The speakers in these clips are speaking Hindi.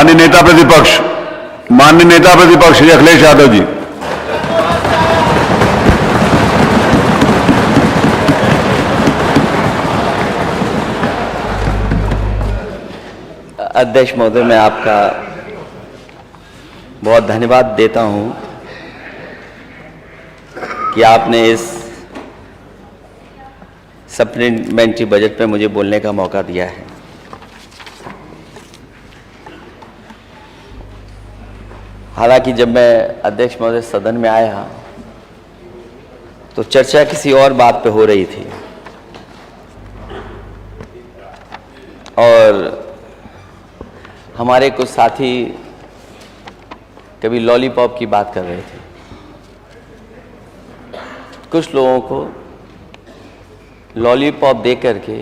माननीय नेता प्रतिपक्ष श्री अखिलेश यादव जी। अध्यक्ष महोदय, मैं आपका बहुत धन्यवाद देता हूं कि आपने इस सप्लीमेंट्री बजट पे मुझे बोलने का मौका दिया है। हालांकि जब मैं अध्यक्ष महोदय सदन में आया तो चर्चा किसी और बात पे हो रही थी और हमारे कुछ साथी कभी लॉलीपॉप की बात कर रहे थे। कुछ लोगों को लॉलीपॉप दे करके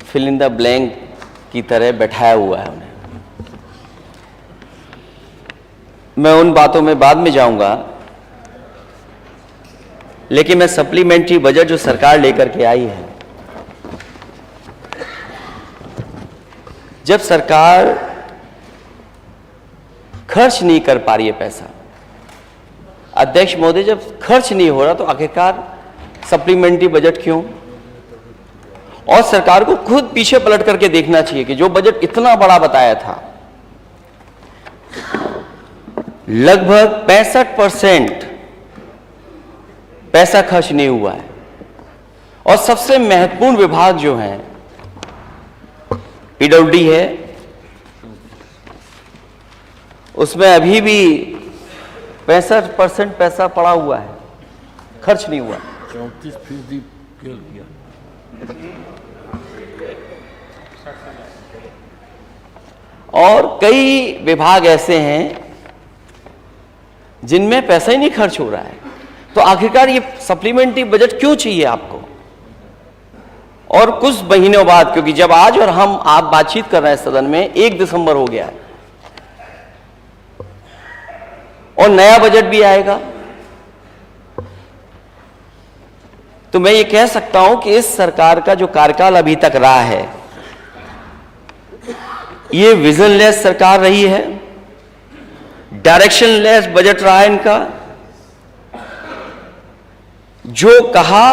फिल इन द ब्लैंक की तरह बैठाया हुआ है उन्हें। मैं उन बातों में बाद में जाऊंगा, लेकिन मैं सप्लीमेंट्री बजट जो सरकार लेकर के आई है, जब सरकार खर्च नहीं कर पा रही है पैसा, अध्यक्ष महोदय, जब खर्च नहीं हो रहा तो आखिरकार सप्लीमेंट्री बजट क्यों? और सरकार को खुद पीछे पलट करके देखना चाहिए कि जो बजट इतना बड़ा बताया था, लगभग 65% पैसा खर्च नहीं हुआ है। और सबसे महत्वपूर्ण विभाग जो है पीडब्ल्यूडी है, उसमें अभी भी 65% पैसा पड़ा हुआ है, खर्च नहीं हुआ। 34% फेल किया। और कई विभाग ऐसे हैं जिनमें पैसा ही नहीं खर्च हो रहा है। तो आखिरकार ये सप्लीमेंट्री बजट क्यों चाहिए आपको? और कुछ महीनों बाद, क्योंकि जब आज और आप बातचीत कर रहे हैं सदन में, 1 दिसंबर हो गया है और नया बजट भी आएगा, तो मैं ये कह सकता हूं कि इस सरकार का जो कार्यकाल अभी तक रहा है, ये विजनलेस सरकार रही है, डायरेक्शनलेस बजट रहा है इनका। जो कहा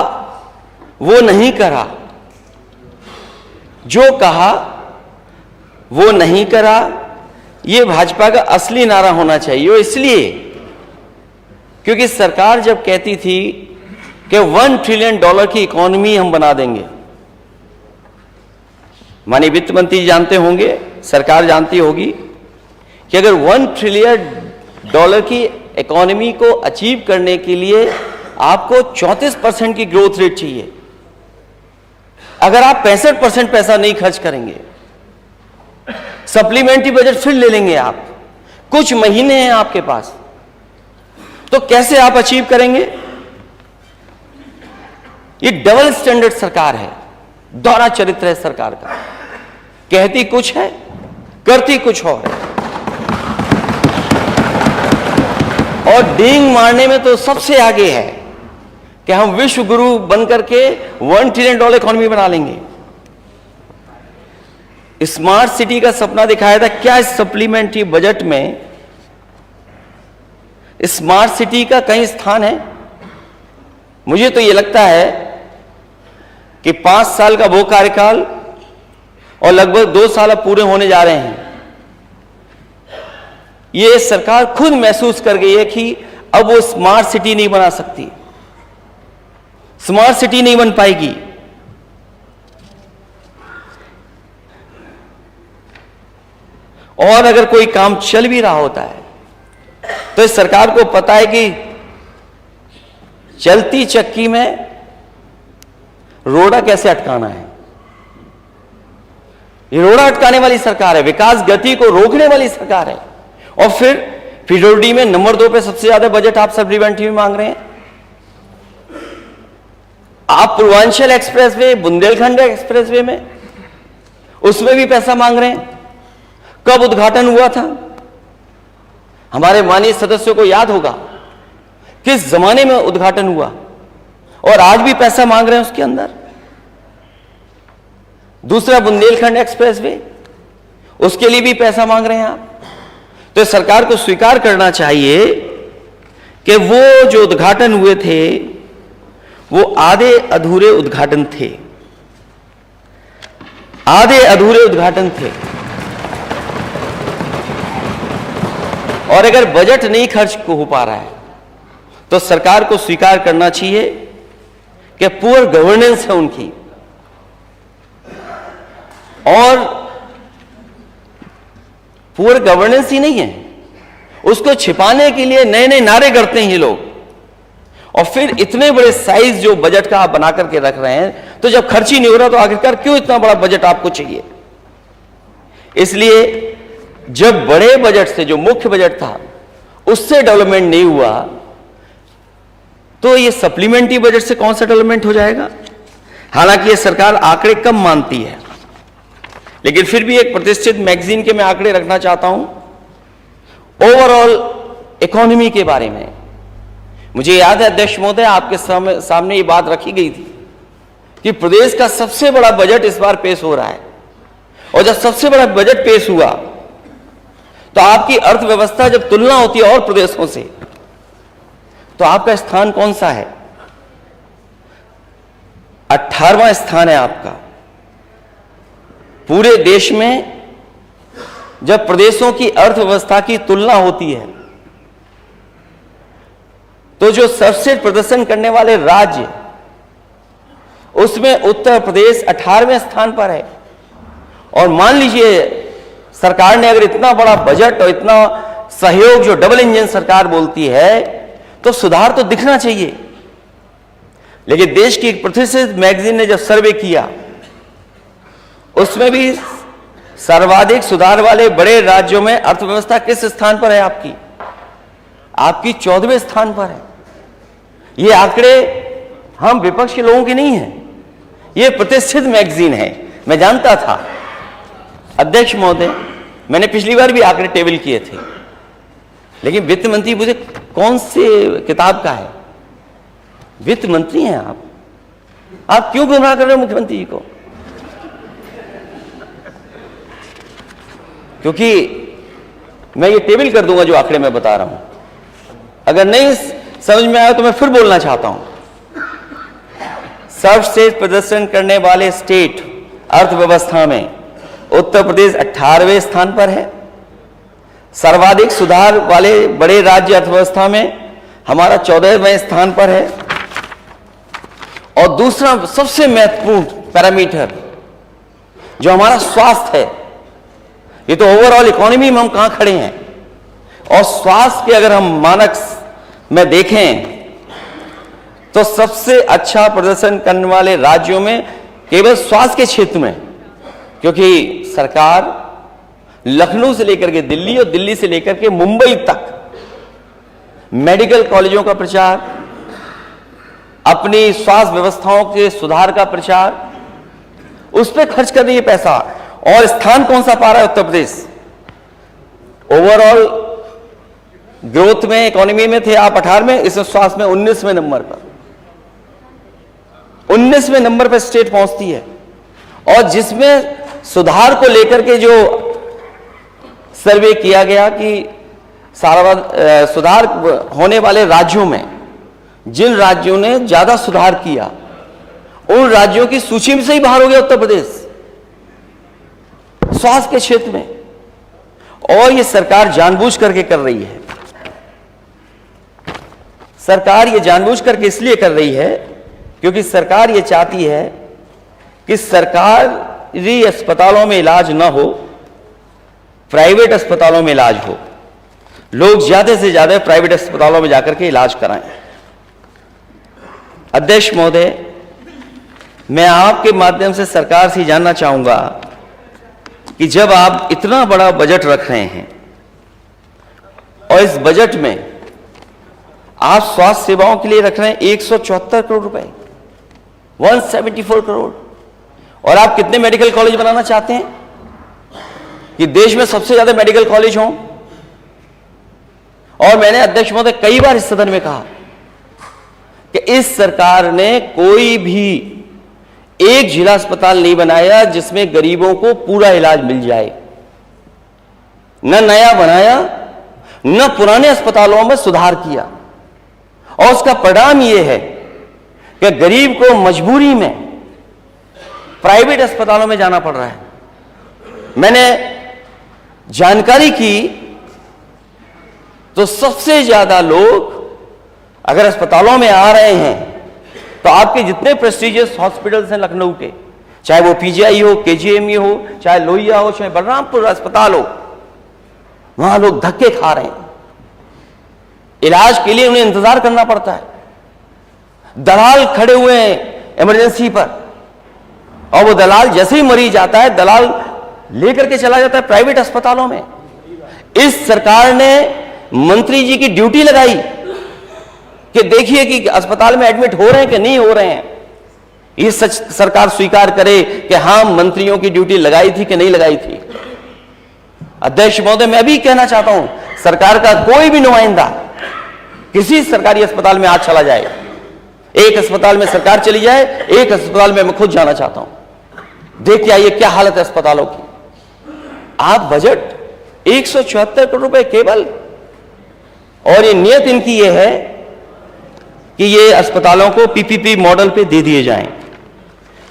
वो नहीं करा, जो कहा वो नहीं करा, ये भाजपा का असली नारा होना चाहिए। और इसलिए क्योंकि सरकार जब कहती थी कि $1 ट्रिलियन की इकोनॉमी हम बना देंगे, माननीय वित्त मंत्री जानते होंगे, सरकार जानती होगी कि अगर $1 ट्रिलियन की इकोनॉमी को अचीव करने के लिए आपको 34% की ग्रोथ रेट चाहिए। अगर आप 65% पैसा नहीं खर्च करेंगे, सप्लीमेंट्री बजट फिर ले लेंगे आप, कुछ महीने हैं आपके पास, तो कैसे आप अचीव करेंगे? ये डबल स्टैंडर्ड सरकार है, दोहरा चरित्र है सरकार का। कहती कुछ है, करती कुछ और है। और डींग मारने में तो सबसे आगे है कि हम विश्व गुरु बनकर के $1 ट्रिलियन इकोनॉमी बना लेंगे। स्मार्ट सिटी का सपना दिखाया था। क्या इस सप्लीमेंट्री बजट में स्मार्ट सिटी का कहीं स्थान है? मुझे तो यह लगता है कि 5 साल का वो कार्यकाल और लगभग 2 साल अब पूरे होने जा रहे हैं, ये सरकार खुद महसूस कर गई है कि अब वो स्मार्ट सिटी नहीं बना सकती, स्मार्ट सिटी नहीं बन पाएगी। और अगर कोई काम चल भी रहा होता है तो इस सरकार को पता है कि चलती चक्की में रोड़ा कैसे अटकाना है। ये रोड़ा अटकाने वाली सरकार है, विकास गति को रोकने वाली सरकार है। और फिर पीडब्ल्यूडी में नंबर 2 पे सबसे ज्यादा बजट आप सप्लीमेंट्री में मांग रहे हैं। आप पूर्वांचल एक्सप्रेसवे, बुंदेलखंड एक्सप्रेसवे में, उसमें भी पैसा मांग रहे हैं। कब उद्घाटन हुआ था? हमारे माननीय सदस्यों को याद होगा किस जमाने में उद्घाटन हुआ, और आज भी पैसा मांग रहे हैं उसके अंदर। दूसरा बुंदेलखंड एक्सप्रेसवे, उसके लिए भी पैसा मांग रहे हैं आप। तो सरकार को स्वीकार करना चाहिए कि वो जो उद्घाटन हुए थे वो आधे अधूरे उद्घाटन थे, आधे अधूरे उद्घाटन थे। और अगर बजट नहीं खर्च हो पा रहा है तो सरकार को स्वीकार करना चाहिए कि पुअर गवर्नेंस है उनकी, और पुअर गवर्नेंस ही नहीं है, उसको छिपाने के लिए नए नए नारे करते हैं ये लोग। और फिर इतने बड़े साइज जो बजट का आप बना करके रख रहे हैं, तो जब खर्च ही नहीं हो रहा तो आखिरकार क्यों इतना बड़ा बजट आपको चाहिए? इसलिए जब बड़े बजट से, जो मुख्य बजट था, उससे डेवलपमेंट नहीं हुआ तो ये सप्लीमेंट्री बजट से कौन सा डेवलपमेंट हो जाएगा? हालांकि ये सरकार आंकड़े कम मानती है, लेकिन फिर भी एक प्रतिष्ठित मैगजीन के मैं आंकड़े रखना चाहता हूं ओवरऑल इकोनॉमी के बारे में। मुझे याद है अध्यक्ष महोदय, आपके सामने ये बात रखी गई थी कि प्रदेश का सबसे बड़ा बजट इस बार पेश हो रहा है, और जब सबसे बड़ा बजट पेश हुआ तो आपकी अर्थव्यवस्था जब तुलना होती है और प्रदेशों से, तो आपका स्थान कौन सा है? 18वां स्थान है आपका। पूरे देश में जब प्रदेशों की अर्थव्यवस्था की तुलना होती है तो जो सर्वश्रेष्ठ प्रदर्शन करने वाले राज्य, उसमें उत्तर प्रदेश 18वें स्थान पर है। और मान लीजिए सरकार ने अगर इतना बड़ा बजट और इतना सहयोग, जो डबल इंजन सरकार बोलती है, तो सुधार तो दिखना चाहिए। लेकिन देश की एक प्रतिष्ठित मैगजीन ने जब सर्वे किया, उसमें भी सर्वाधिक सुधार वाले बड़े राज्यों में अर्थव्यवस्था किस स्थान पर है? आपकी 14वें स्थान पर है। ये आंकड़े हम विपक्ष के लोगों के नहीं हैं, ये प्रतिष्ठित मैगजीन है। मैं जानता था अध्यक्ष महोदय, मैंने पिछली बार भी आंकड़े टेबल किए थे, लेकिन वित्त मंत्री मुझे कौन से किताब का है? वित्त मंत्री हैं आप क्यों गुमराह कर रहे हो मुख्यमंत्री जी को? क्योंकि मैं ये टेबल कर दूंगा जो आंकड़े मैं बता रहा हूं। अगर नहीं समझ में आया तो मैं फिर बोलना चाहता हूं। सर्वश्रेष्ठ प्रदर्शन करने वाले स्टेट अर्थव्यवस्था में उत्तर प्रदेश 18वें स्थान पर है। सर्वाधिक सुधार वाले बड़े राज्य अर्थव्यवस्था में हमारा 14वें स्थान पर है। और दूसरा सबसे महत्वपूर्ण पैरामीटर जो हमारा स्वास्थ्य है, ये तो ओवरऑल इकोनॉमी में हम कहां खड़े हैं, और स्वास्थ्य के अगर हम मानक में देखें तो सबसे अच्छा प्रदर्शन करने वाले राज्यों में केवल स्वास्थ्य के क्षेत्र में, क्योंकि सरकार लखनऊ से लेकर के दिल्ली और दिल्ली से लेकर के मुंबई तक मेडिकल कॉलेजों का प्रचार, अपनी स्वास्थ्य व्यवस्थाओं के सुधार का प्रचार, उस पर खर्च कर रही है पैसा। और स्थान कौन सा पा रहा है उत्तर प्रदेश? ओवरऑल ग्रोथ में, इकोनॉमी में थे आप 18वें, इसमें स्वास्थ्य में 19वें नंबर पर, 19वें नंबर पर स्टेट पहुंचती है। और जिसमें सुधार को लेकर के जो सर्वे किया गया कि सुधार होने वाले राज्यों में जिन राज्यों ने ज्यादा सुधार किया, उन राज्यों की सूची में से ही बाहर हो गया उत्तर प्रदेश स्वास्थ्य के क्षेत्र में। और ये सरकार जानबूझ करके कर रही है। सरकार ये जानबूझ करके इसलिए कर रही है क्योंकि सरकार ये चाहती है कि सरकारी अस्पतालों में इलाज ना हो, प्राइवेट अस्पतालों में इलाज हो। लोग ज्यादा से ज्यादा प्राइवेट अस्पतालों में जाकर के इलाज कराएं। अध्यक्ष महोदय, मैं आपके माध्यम से सरकार से जानना चाहूंगा कि जब आप इतना बड़ा बजट रख रहे हैं और इस बजट में आप स्वास्थ्य सेवाओं के लिए रख रहे हैं 174 करोड़ रुपए, 174 करोड़, और आप कितने मेडिकल कॉलेज बनाना चाहते हैं कि देश में सबसे ज्यादा मेडिकल कॉलेज हों? और मैंने अध्यक्ष महोदय कई बार इस सदन में कहा कि इस सरकार ने कोई भी एक जिला अस्पताल नहीं बनाया जिसमें गरीबों को पूरा इलाज मिल जाए। न नया बनाया, न पुराने अस्पतालों में सुधार किया। और उसका परिणाम यह है कि गरीब को मजबूरी में प्राइवेट अस्पतालों में जाना पड़ रहा है। मैंने जानकारी की तो सबसे ज्यादा लोग अगर अस्पतालों में आ रहे हैं तो आपके जितने प्रेस्टिजियस हॉस्पिटल्स हैं लखनऊ के, चाहे वो पीजीआई हो, केजीएमयू हो, चाहे लोहिया हो, चाहे बलरामपुर अस्पताल हो, वहां लोग धक्के खा रहे हैं। इलाज के लिए उन्हें इंतजार करना पड़ता है। दलाल खड़े हुए हैं इमरजेंसी पर, और वो दलाल जैसे ही मरीज आता है दलाल लेकर के चला जाता है प्राइवेट अस्पतालों में। इस सरकार ने मंत्री जी की ड्यूटी लगाई कि देखिए कि अस्पताल में एडमिट हो रहे हैं कि नहीं हो रहे हैं। ये सच सरकार स्वीकार करे कि हां मंत्रियों की ड्यूटी लगाई थी कि नहीं लगाई थी। अध्यक्ष महोदय, मैं भी कहना चाहता हूं, सरकार का कोई भी नुमाइंदा किसी सरकारी अस्पताल में आज चला जाए, एक अस्पताल में सरकार चली जाए, एक अस्पताल में मैं खुद जाना चाहता हूं, देख के आइए क्या हालत है अस्पतालों की। आप बजट 174 करोड़ रुपए केवल, और ये नियत इनकी ये है कि ये अस्पतालों को पीपीपी मॉडल पे दे दिए जाएं।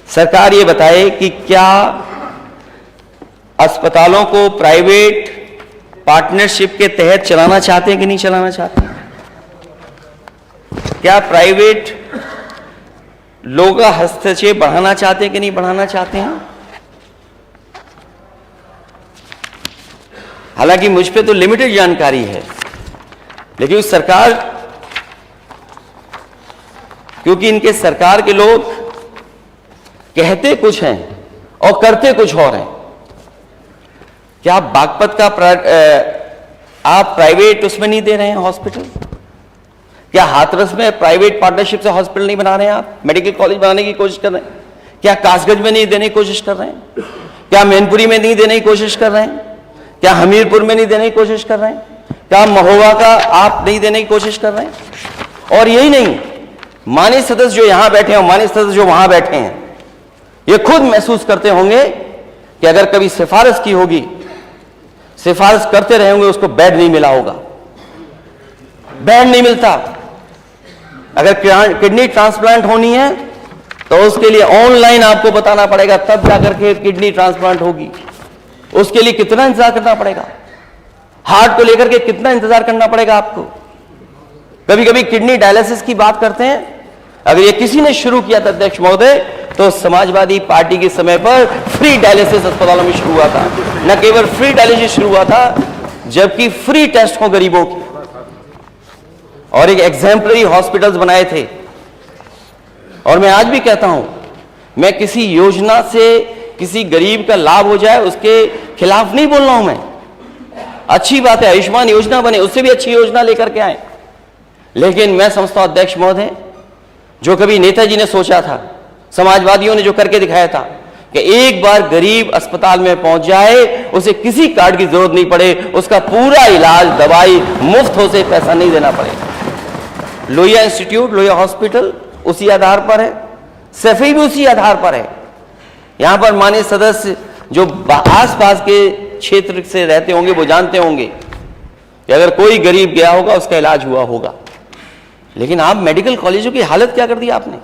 सरकार ये बताए कि क्या अस्पतालों को प्राइवेट पार्टनरशिप के तहत चलाना चाहते हैं कि नहीं चलाना चाहते हैं? क्या प्राइवेट लोगों का हस्तक्षेप बढ़ाना चाहते हैं कि नहीं बढ़ाना चाहते हैं? हालांकि मुझ पे तो लिमिटेड जानकारी है, लेकिन सरकार, क्योंकि इनके सरकार के लोग कहते कुछ हैं और करते कुछ और हैं। क्या बागपत का आप प्राइवेट उसमें नहीं दे रहे हैं हॉस्पिटल? क्या हाथरस में प्राइवेट पार्टनरशिप से हॉस्पिटल नहीं बना रहे हैं आप? मेडिकल कॉलेज बनाने की कोशिश कर रहे हैं? क्या कासगंज में नहीं देने की कोशिश कर रहे हैं? क्या मैनपुरी में नहीं देने की कोशिश कर रहे हैं? क्या हमीरपुर में नहीं देने की कोशिश कर रहे हैं? क्या महोबा का आप नहीं देने की कोशिश कर रहे हैं? और यही नहीं, माननीय सदस्य जो यहां बैठे हैं और माननीय सदस्य जो वहां बैठे हैं, ये खुद महसूस करते होंगे कि अगर कभी सिफारिश की होगी, सिफारिश करते रहे होंगे, उसको बेड नहीं मिला होगा। बेड नहीं मिलता। अगर किडनी ट्रांसप्लांट होनी है तो उसके लिए ऑनलाइन आपको बताना पड़ेगा, तब जाकर के किडनी ट्रांसप्लांट होगी। उसके लिए कितना इंतजार करना पड़ेगा? हार्ट को लेकर के कितना इंतजार करना पड़ेगा आपको? कभी कभी किडनी डायलिसिस की बात करते हैं। अगर ये किसी ने शुरू किया था अध्यक्ष महोदय, तो समाजवादी पार्टी के समय पर फ्री डायलिसिस अस्पतालों में शुरू हुआ था। न केवल फ्री डायलिसिस शुरू हुआ था, जबकि फ्री टेस्ट हो गरीबों के, और एक एग्जाम्पलरी हॉस्पिटल्स बनाए थे। और मैं आज भी कहता हूं, मैं किसी योजना से किसी गरीब का लाभ हो जाए उसके खिलाफ नहीं बोल रहा हूं। मैं, अच्छी बात है, आयुष्मान योजना बने, उससे भी अच्छी योजना लेकर के आए। लेकिन मैं समझता हूं अध्यक्ष महोदय, जो कभी नेताजी ने सोचा था, समाजवादियों ने जो करके दिखाया था कि एक बार गरीब अस्पताल में पहुंच जाए, उसे किसी कार्ड की जरूरत नहीं पड़े, उसका पूरा इलाज दवाई मुफ्त हो, से पैसा नहीं देना पड़े। लोहिया इंस्टीट्यूट, लोहिया हॉस्पिटल उसी आधार पर है, सैफई भी उसी आधार पर है। यहां पर माननीय सदस्य जो आसपास के क्षेत्र से रहते होंगे वो जानते होंगे कि अगर कोई गरीब गया होगा उसका इलाज हुआ होगा। लेकिन आप मेडिकल कॉलेजों की हालत क्या कर दी आपने?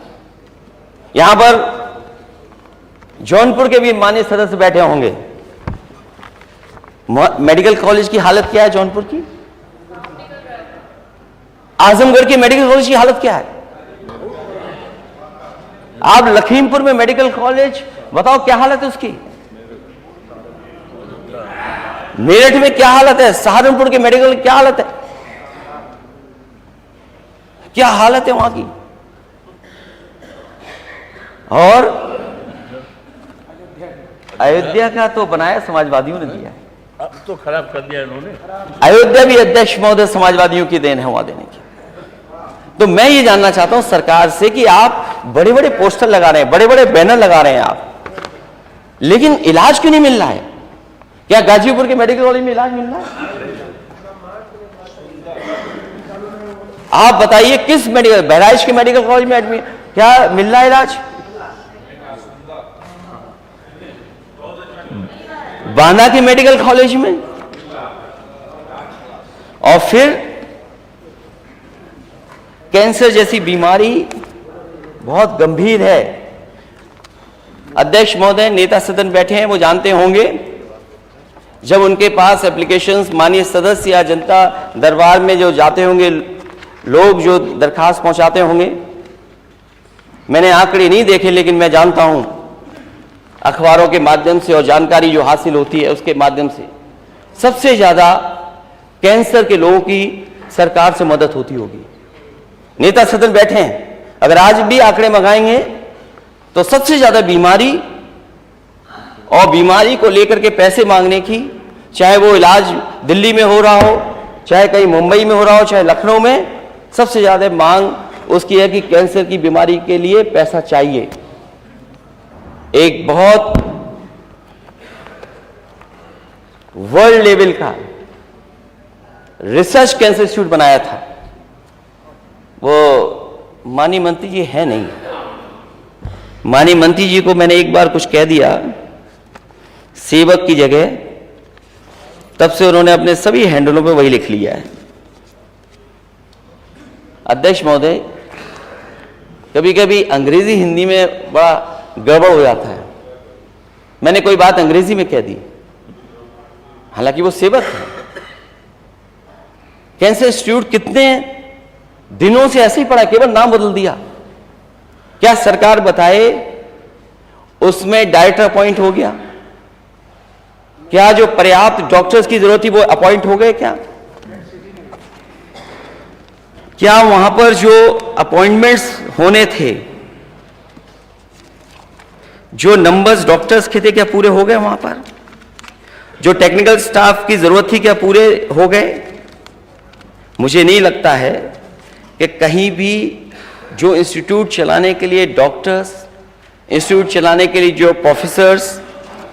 यहां पर जौनपुर के भी माननीय सदस्य बैठे होंगे, मेडिकल कॉलेज की हालत क्या है जौनपुर की? आजमगढ़ के मेडिकल कॉलेज की हालत क्या है? आप लखीमपुर में मेडिकल कॉलेज बताओ क्या हालत है उसकी? मेरठ में क्या हालत है? सहारनपुर के मेडिकल क्या हालत है? क्या हालत है वहां की? और अयोध्या का तो बनाया समाजवादियों ने दिया है, अब तो खराब कर दिया इन्होंने। अयोध्या भी अध्यक्ष महोदय समाजवादियों की देन है वहां देने की। तो मैं ये जानना चाहता हूं सरकार से कि आप बड़े बड़े पोस्टर लगा रहे हैं, बड़े बड़े बैनर लगा रहे हैं आप, लेकिन इलाज क्यों नहीं मिल रहा है? क्या गाजीपुर के मेडिकल कॉलेज में इलाज मिल रहा है? आप बताइए किस मेडिकल, बहराइच के मेडिकल कॉलेज में एडमिट क्या मिल रहा है इलाज? बांदा के मेडिकल कॉलेज में, और फिर कैंसर जैसी बीमारी बहुत गंभीर है। अध्यक्ष महोदय, नेता सदन बैठे हैं, वो जानते होंगे, जब उनके पास एप्लीकेशंस माननीय सदस्य या जनता दरबार में जो जाते होंगे लोग, जो दरखास्त पहुंचाते होंगे, मैंने आंकड़े नहीं देखे लेकिन मैं जानता हूं अखबारों के माध्यम से और जानकारी जो हासिल होती है उसके माध्यम से, सबसे ज्यादा कैंसर के लोगों की सरकार से मदद होती होगी। नेता सदन बैठे हैं, अगर आज भी आंकड़े मंगाएंगे तो सबसे ज्यादा बीमारी और बीमारी को लेकर के पैसे मांगने की, चाहे वो इलाज दिल्ली में हो रहा हो, चाहे कहीं मुंबई में हो रहा हो, चाहे लखनऊ में, सबसे ज्यादा मांग उसकी है कि कैंसर की बीमारी के लिए पैसा चाहिए। एक बहुत वर्ल्ड लेवल का रिसर्च कैंसर इंस्टीट्यूट बनाया था, वो माननीय मंत्री जी है नहीं, माननीय मंत्री जी को मैंने एक बार कुछ कह दिया सेवक की जगह, तब से उन्होंने अपने सभी हैंडलों पे वही लिख लिया है। अध्यक्ष महोदय, कभी कभी अंग्रेजी हिंदी में बड़ा गड़बड़ हो जाता है। मैंने कोई बात अंग्रेजी में कह दी, हालांकि वो सेवक है। कैंसर इंस्टीट्यूट कितने दिनों से ऐसे ही पड़ा, केवल नाम बदल दिया। क्या सरकार बताए उसमें डायरेक्टर अपॉइंट हो गया? क्या जो पर्याप्त डॉक्टर्स की जरूरत थी वो अपॉइंट हो गए? क्या वहां पर जो अपॉइंटमेंट्स होने थे, जो नंबर्स डॉक्टर्स के थे, क्या पूरे हो गए? वहां पर जो टेक्निकल स्टाफ की जरूरत थी क्या पूरे हो गए? मुझे नहीं लगता है कि कहीं भी जो इंस्टीट्यूट चलाने के लिए डॉक्टर्स, इंस्टीट्यूट चलाने के लिए जो प्रोफेसर्स,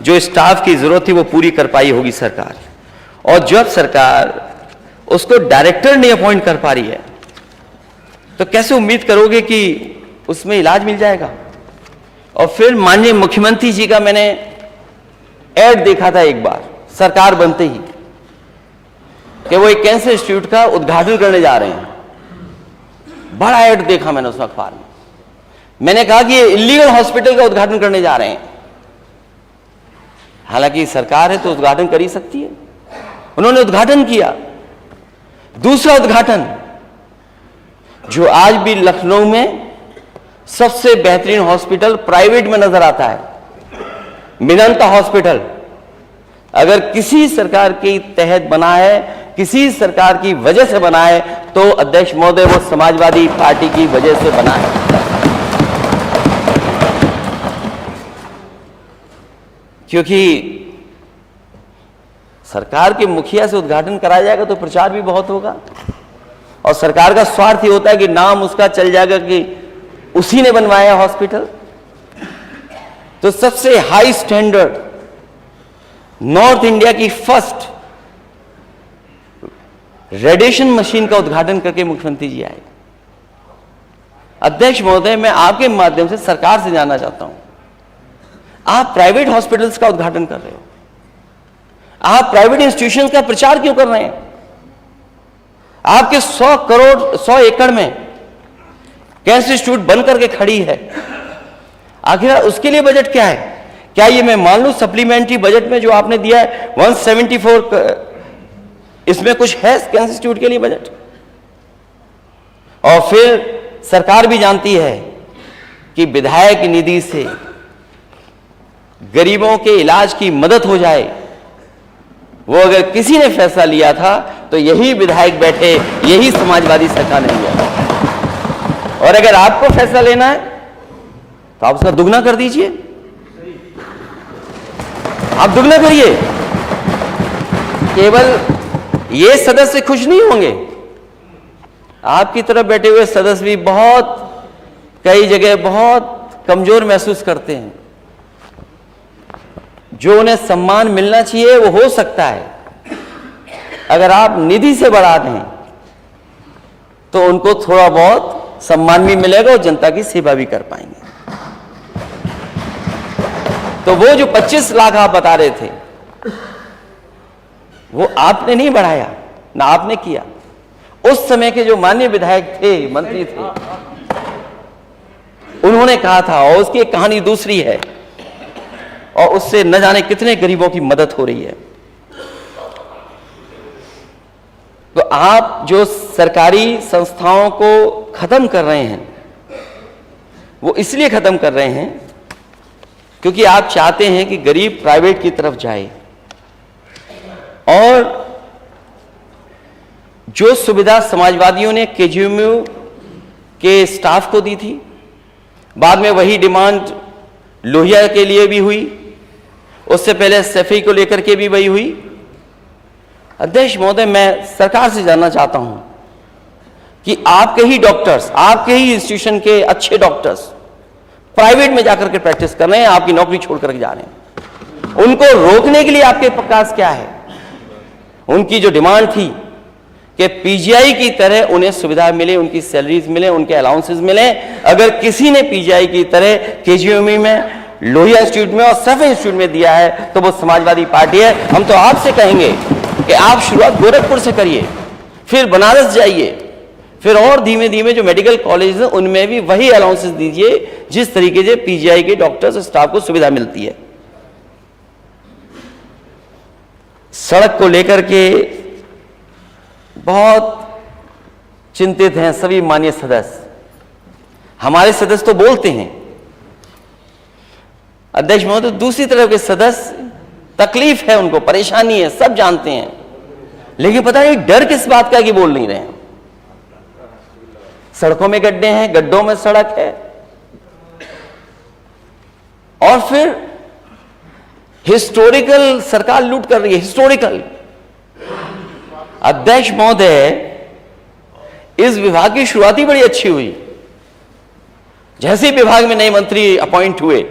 जो स्टाफ की जरूरत थी वो पूरी कर पाई होगी सरकार। और जब सरकार उसको डायरेक्टर नहीं अपॉइंट कर पा रही है तो कैसे उम्मीद करोगे कि उसमें इलाज मिल जाएगा? और फिर माननीय मुख्यमंत्री जी का मैंने ऐड देखा था एक बार सरकार बनते ही कि वो एक कैंसर इंस्टीट्यूट का उद्घाटन करने जा रहे हैं। बड़ा ऐड देखा मैंने उस अखबार में। मैंने कहा कि ये इलीगल हॉस्पिटल का उद्घाटन करने जा रहे हैं। हालांकि सरकार है तो उद्घाटन कर ही सकती है। उन्होंने उद्घाटन किया। दूसरा उद्घाटन जो आज भी लखनऊ में सबसे बेहतरीन हॉस्पिटल प्राइवेट में नजर आता है, मेदांता हॉस्पिटल, अगर किसी सरकार के तहत बना है, किसी सरकार की वजह से बना है, तो अध्यक्ष महोदय वो समाजवादी पार्टी की वजह से बना है। क्योंकि सरकार के मुखिया से उद्घाटन कराया जाएगा तो प्रचार भी बहुत होगा, और सरकार का स्वार्थ ही होता है कि नाम उसका चल जाएगा कि उसी ने बनवाया हॉस्पिटल। तो सबसे हाई स्टैंडर्ड नॉर्थ इंडिया की फर्स्ट रेडिएशन मशीन का उद्घाटन करके मुख्यमंत्री जी आए। अध्यक्ष महोदय, मैं आपके माध्यम से सरकार से जानना चाहता हूं, आप प्राइवेट हॉस्पिटल्स का उद्घाटन कर रहे हो, आप प्राइवेट इंस्टीट्यूशंस का प्रचार क्यों कर रहे हैं? आपके 100 करोड़ 100 एकड़ में कैंसर इंस्टीट्यूट बन करके खड़ी है, आखिर उसके लिए बजट क्या है? क्या ये मैं मान लूं सप्लीमेंट्री बजट में जो आपने दिया है 174, इसमें कुछ है कैंसर इंस्टीट्यूट के लिए बजट? और फिर सरकार भी जानती है कि विधायक निधि से गरीबों के इलाज की मदद हो जाए, वो अगर किसी ने फैसला लिया था तो यही विधायक बैठे, यही समाजवादी सरकार ने लिया था। और अगर आपको फैसला लेना है तो आप उसका दुगना कर दीजिए, आप दुगना करिए। केवल ये सदस्य खुश नहीं होंगे, आपकी तरफ बैठे हुए सदस्य भी बहुत कई जगह बहुत कमजोर महसूस करते हैं। जो उन्हें सम्मान मिलना चाहिए वो हो सकता है अगर आप निधि से बढ़ा दें तो उनको थोड़ा बहुत सम्मान भी मिलेगा और जनता की सेवा भी कर पाएंगे। तो वो जो 25 लाख आप बता रहे थे वो आपने नहीं बढ़ाया, ना आपने किया। उस समय के जो माननीय विधायक थे, मंत्री थे, उन्होंने कहा था, और उसकी एक कहानी दूसरी है, और उससे न जाने कितने गरीबों की मदद हो रही है। तो आप जो सरकारी संस्थाओं को खत्म कर रहे हैं, वो इसलिए खत्म कर रहे हैं क्योंकि आप चाहते हैं कि गरीब प्राइवेट की तरफ जाए, और जो सुविधा समाजवादियों ने केजीएमयू के स्टाफ को दी थी, बाद में वही डिमांड लोहिया के लिए भी हुई, उससे पहले सफी को लेकर के भी वही हुई। अध्यक्ष महोदय, मैं सरकार से जानना चाहता हूं कि आपके ही डॉक्टर्स, आपके ही इंस्टीट्यूशन के अच्छे डॉक्टर्स प्राइवेट में जाकर के प्रैक्टिस कर रहे हैं, आपकी नौकरी छोड़ करके जा रहे हैं, उनको रोकने के लिए आपके पास क्या है? उनकी जो डिमांड थी कि पीजीआई की तरह उन्हें सुविधा मिले, उनकी सैलरीज मिले, उनके अलाउंसेस मिले। अगर किसी ने पीजीआई की तरह केजीएमयू में, लोहिया इंस्टीट्यूट में और सफे इंस्टीट्यूट में दिया है तो वो समाजवादी पार्टी है। हम तो आपसे कहेंगे कि आप शुरुआत गोरखपुर से करिए, फिर बनारस जाइए, फिर और धीमे धीमे जो मेडिकल कॉलेज हैं उनमें भी वही अलाउंसेस दीजिए जिस तरीके से पीजीआई के डॉक्टर्स स्टाफ को सुविधा मिलती है। सड़क को लेकर के बहुत चिंतित हैं सभी माननीय सदस्य। हमारे सदस्य तो बोलते हैं, अध्यक्ष महोदय, दूसरी तरफ के सदस्य तकलीफ है, उनको परेशानी है, सब जानते हैं, लेकिन पता नहीं डर किस बात का कि बोल नहीं रहे हैं। सड़कों में गड्ढे हैं, गड्ढों में सड़क है, और फिर हिस्टोरिकल सरकार लूट कर रही है, हिस्टोरिकल। अध्यक्ष महोदय, इस विभाग की शुरुआत ही बड़ी अच्छी हुई। जैसे ही विभाग में नए मंत्री अपॉइंट हुए,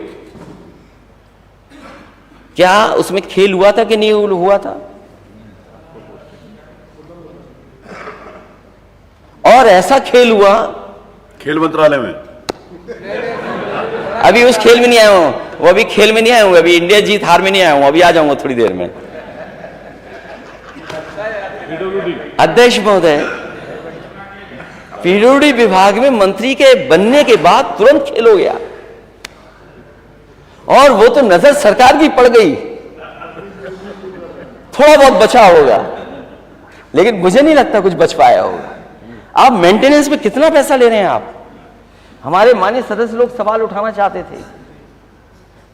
क्या उसमें खेल हुआ था कि नहीं हुआ था? और ऐसा खेल हुआ, खेल मंत्रालय में अभी उस खेल में नहीं आया हूं, वो अभी खेल में नहीं आया हूं, अभी इंडिया जीत हार में नहीं आया हूं, अभी आ जाऊंगा थोड़ी देर में। अध्यक्ष महोदय, पीडब्ल्यूडी विभाग में मंत्री के बनने के बाद तुरंत खेल हो गया, और वो तो नजर सरकार की पड़ गई। थोड़ा बहुत बचा होगा, लेकिन मुझे नहीं लगता कुछ बच पाया होगा। आप मेंटेनेंस में कितना पैसा ले रहे हैं आप? हमारे माननीय सदस्य लोग सवाल उठाना चाहते थे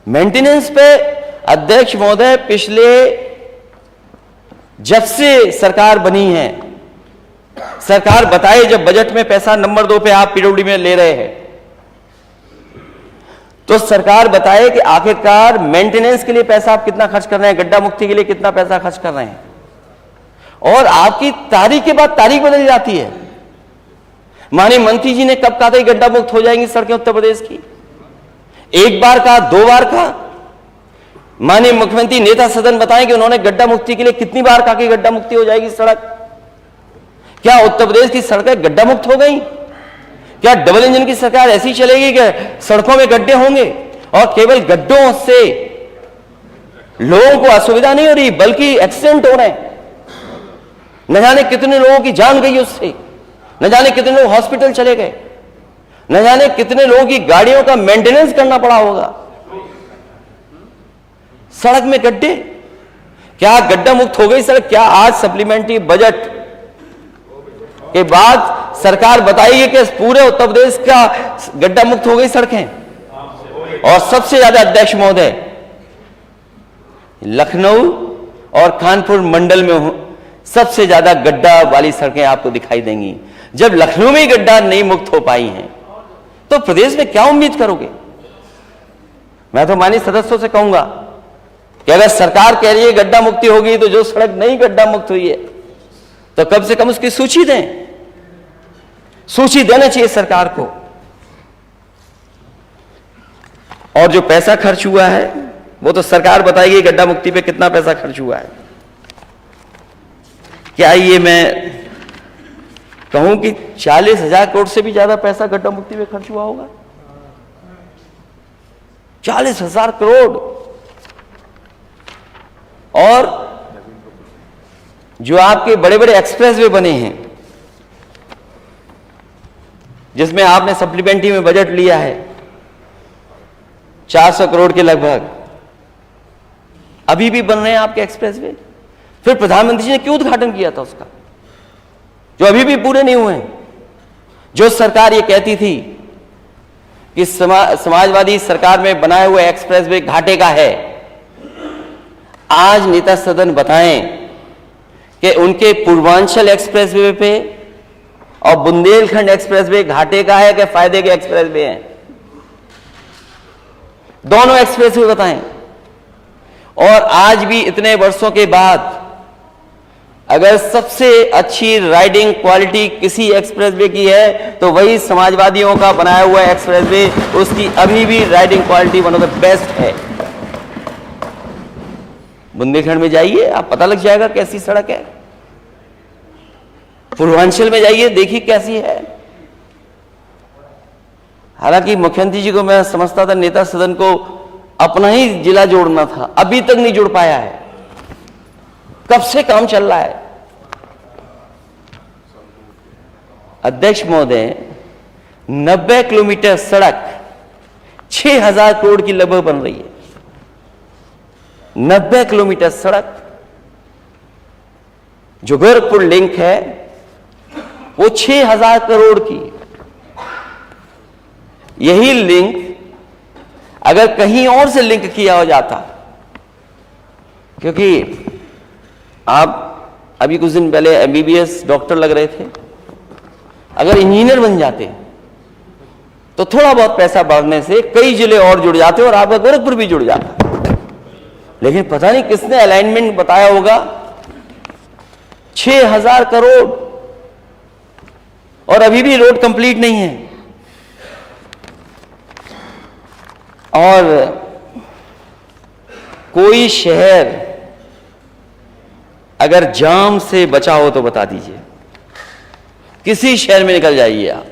मेंटेनेंस पे। अध्यक्ष महोदय, पिछले जब से सरकार बनी है, सरकार बताए जब बजट में पैसा नंबर 2 पे आप पीडब्ल्यूडी में ले रहे हैं, तो सरकार बताए कि आखिरकार मेंटेनेंस के लिए पैसा आप कितना खर्च कर रहे हैं, गड्ढा मुक्ति के लिए कितना पैसा खर्च कर रहे हैं, और आपकी तारीख के बाद तारीख बदल जाती है। माननीय मंत्री जी ने कब कहा था कि गड्ढा मुक्त हो जाएंगी सड़कें उत्तर प्रदेश की? एक बार कहा, 2 बार कहा? माननीय मुख्यमंत्री नेता सदन बताएं कि उन्होंने गड्ढा मुक्ति के लिए कितनी बार कहा कि गड्ढा मुक्ति हो जाएगी सड़क? क्या उत्तर प्रदेश की सड़कें गड्ढा मुक्त हो गई? क्या डबल इंजन की सरकार ऐसी चलेगी कि सड़कों में गड्ढे होंगे और केवल गड्ढों से लोगों को असुविधा नहीं हो रही बल्कि एक्सीडेंट हो रहे हैं? न जाने कितने लोगों की जान गई उससे, न जाने कितने लोग हॉस्पिटल चले गए, न जाने कितने लोगों की गाड़ियों का मेंटेनेंस करना पड़ा होगा। सड़क में गड्ढे, क्या गड्ढा मुक्त हो गई सड़क? क्या आज सप्लीमेंट्री बजट के बाद सरकार बताएगी कि पूरे उत्तर प्रदेश का गड्ढा मुक्त हो गई सड़कें? और सबसे ज्यादा अध्यक्ष महोदय, लखनऊ और कानपुर मंडल में सबसे ज्यादा गड्ढा वाली सड़कें आपको दिखाई देंगी। जब लखनऊ में गड्ढा नहीं मुक्त हो पाई हैं, तो प्रदेश में क्या उम्मीद करोगे? मैं तो माननीय सदस्यों से कहूंगा कि अगर सरकार कह रही है गड्ढा मुक्ति होगी, तो जो सड़क नहीं गड्ढा मुक्त हुई है तो कम से कम उसकी सूची दें। सूची देना चाहिए सरकार को। और जो पैसा खर्च हुआ है वो तो सरकार बताएगी गड्ढा मुक्ति पे कितना पैसा खर्च हुआ है। क्या ये मैं कहूं कि 40,000 करोड़ से भी ज्यादा पैसा गड्ढा मुक्ति में खर्च हुआ होगा? 40,000 करोड़। और जो आपके बड़े बड़े एक्सप्रेसवे बने हैं, जिसमें आपने सप्लीमेंट्री में बजट लिया है 400 करोड़ के लगभग, अभी भी बन रहे हैं आपके एक्सप्रेसवे। फिर प्रधानमंत्री जी ने क्यों उद्घाटन किया था उसका, जो अभी भी पूरे नहीं हुए हैं? जो सरकार ये कहती थी कि समाजवादी सरकार में बनाए हुए एक्सप्रेसवे घाटे का है, आज नेता सदन बताएं कि उनके पूर्वांचल एक्सप्रेसवे पे और बुंदेलखंड एक्सप्रेसवे घाटे का है कि फायदे के एक्सप्रेसवे हैं? दोनों एक्सप्रेसवे बताएं। और आज भी इतने वर्षों के बाद अगर सबसे अच्छी राइडिंग क्वालिटी किसी एक्सप्रेसवे की है तो वही समाजवादियों का बनाया हुआ एक्सप्रेसवे, उसकी अभी भी riding quality one of the best है। बुंदेलखंड में जाइए, आप पता लग जाएगा कैसी सड़क है। पूर्वांचल में जाइए, देखिए कैसी है। हालांकि मुख्यमंत्री जी को मैं समझता था नेता सदन को अपना ही जिला जोड़ना था, अभी तक नहीं जुड़ पाया है। कब से काम चल रहा है? अध्यक्ष महोदय, 90 किलोमीटर सड़क 6000 करोड़ की लगभग बन रही है। 90 किलोमीटर सड़क, जो गोरखपुर लिंक है वो 6000 करोड़ की। यही लिंक अगर कहीं और से लिंक किया हो जाता, क्योंकि आप अभी कुछ दिन पहले एमबीबीएस डॉक्टर लग रहे थे, अगर इंजीनियर बन जाते तो थोड़ा बहुत पैसा बढ़ने से कई जिले और जुड़ जाते और आपका गोरखपुर भी जुड़ जाता। लेकिन पता नहीं किसने अलाइनमेंट बताया होगा, 6000 करोड़ और अभी भी रोड कंप्लीट नहीं है। और कोई शहर अगर जाम से बचा हो तो बता दीजिए, किसी शहर में निकल जाइए आप,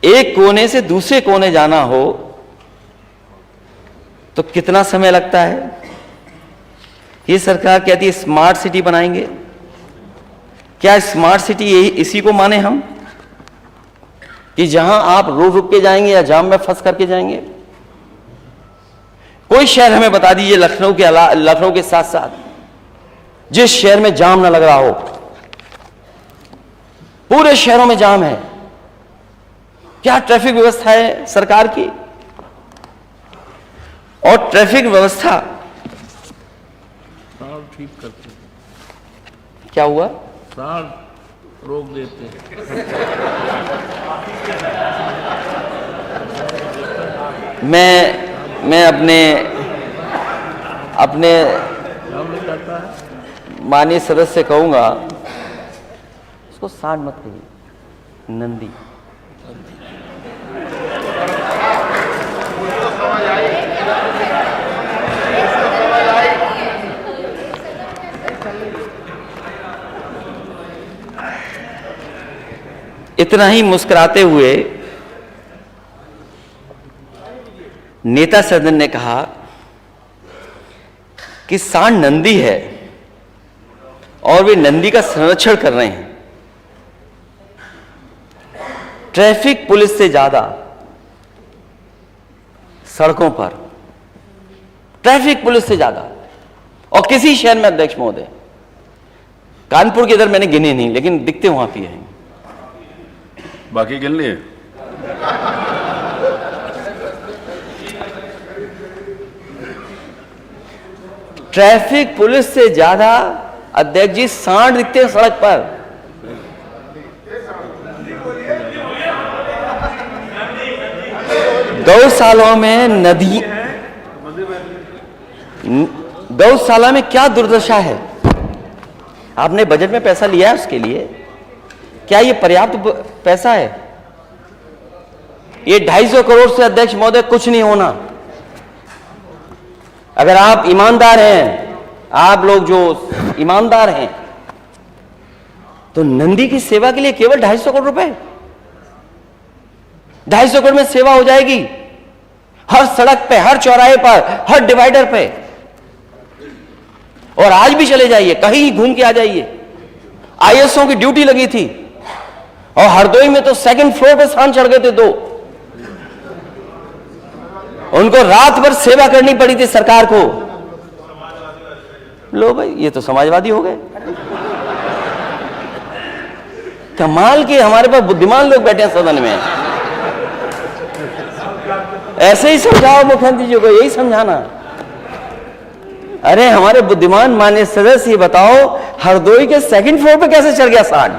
एक कोने से दूसरे कोने जाना हो तो कितना समय लगता है। ये सरकार कहती है स्मार्ट सिटी बनाएंगे। क्या स्मार्ट सिटी यही इसी को माने हम, कि जहां आप रुक रुक के जाएंगे या जाम में फंस करके जाएंगे? कोई शहर हमें बता दीजिए लखनऊ के साथ साथ जिस शहर में जाम ना लग रहा हो। पूरे शहरों में जाम है। क्या ट्रैफिक व्यवस्था है सरकार की? और ट्रैफिक व्यवस्था ठीक करते, क्या हुआ? रोक देते हैं। मैं अपने माननीय सदस्य से कहूंगा, उसको सांड मत कहिए, नंदी। इतना ही मुस्कुराते हुए नेता सदन ने कहा कि सांड नंदी है और वे नंदी का संरक्षण कर रहे हैं। ट्रैफिक पुलिस से ज्यादा सड़कों पर ट्रैफिक पुलिस से ज्यादा और किसी शहर में, अध्यक्ष महोदय, कानपुर के इधर मैंने गिने नहीं, लेकिन दिखते वहां भी हैं। बाकी गिन लिए? ट्रैफिक पुलिस से ज्यादा अध्यक्ष जी सांड दिखते हैं सड़क पर। दो सालों में क्या दुर्दशा है? आपने बजट में पैसा लिया है उसके लिए? क्या ये पर्याप्त पैसा है? ये 250 करोड़ से, अध्यक्ष महोदय, कुछ नहीं होना। अगर आप ईमानदार हैं, आप लोग जो ईमानदार हैं, तो नंदी की सेवा के लिए केवल 250 करोड़ रुपए, 250 करोड़ में सेवा हो जाएगी। हर सड़क पे, हर चौराहे पर, हर डिवाइडर पे। और आज भी चले जाइए, कहीं घूम के आ जाइए, आईएसओ की ड्यूटी लगी थी और हरदोई में तो सेकंड फ्लोर पे सांड चढ़ गए थे 2, उनको रात भर सेवा करनी पड़ी थी सरकार को। लो भाई, ये तो समाजवादी हो गए। कमाल के हमारे पास बुद्धिमान लोग बैठे हैं सदन में। ऐसे ही समझाओ मुख्यमंत्री जी को, यही समझाना। अरे हमारे बुद्धिमान माननीय सदस्य, ये बताओ हरदोई के सेकंड फ्लोर पे कैसे चढ़ गया सांड?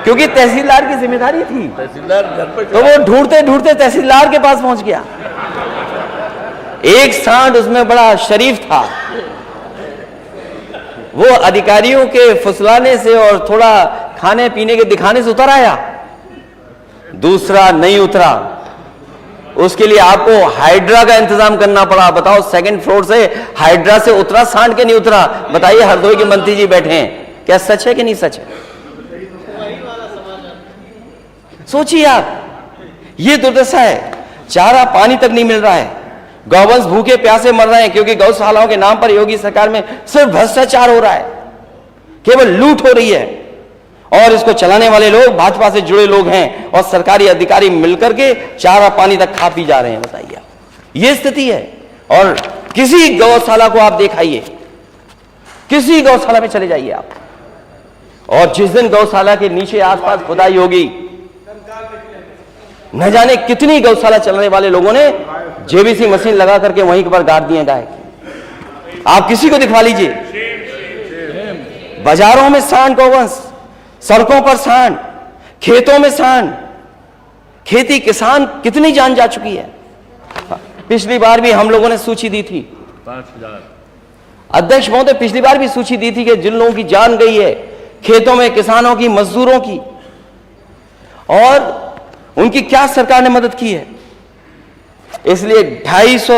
क्योंकि तहसीलदार की जिम्मेदारी थी, तहसीलदार घर पर तो वो ढूंढते ढूंढते तहसीलदार के पास पहुंच गया। एक सांड उसमें बड़ा शरीफ था, वो अधिकारियों के फुसलाने से और थोड़ा खाने पीने के दिखाने से उतर आया, दूसरा नहीं उतरा। उसके लिए आपको हाइड्रा का इंतजाम करना पड़ा। बताओ, सेकंड फ्लोर से हाइड्रा से उतरा सांड के नहीं उतरा? बताइए, हरदोई के मंत्री जी बैठे हैं, क्या सच है कि नहीं सच है? सोचिए आप, ये दुर्दशा है। चारा पानी तक नहीं मिल रहा है, गौवंश भूखे प्यासे मर रहे हैं, क्योंकि गौशालाओं के नाम पर योगी सरकार में सिर्फ भ्रष्टाचार हो रहा है, केवल लूट हो रही है। और इसको चलाने वाले लोग भाजपा से जुड़े लोग हैं और सरकारी अधिकारी मिलकर के चारा पानी तक खा पी जा रहे हैं। बताइए, ये स्थिति है। और किसी गौशाला को आप दिखाइए, किसी गौशाला में चले जाइए आप, और जिस दिन गौशाला के नीचे आसपास खुदाई होगी, न जाने कितनी गौशाला चलाने वाले लोगों ने जेबीसी मशीन लगा करके वहीं पर गाड़ दिए गाय। आप किसी को दिखवा लीजिए, बाजारों में सांड गौवंश, सड़कों पर सांड, खेतों में सांड। खेती किसान कितनी जान जा चुकी है। पिछली बार भी हम लोगों ने सूची दी थी, 5000। अध्यक्ष महोदय, पिछली बार भी सूची दी थी कि जिन लोगों की जान गई है खेतों में, किसानों की, मजदूरों की, और उनकी क्या सरकार ने मदद की है। इसलिए 250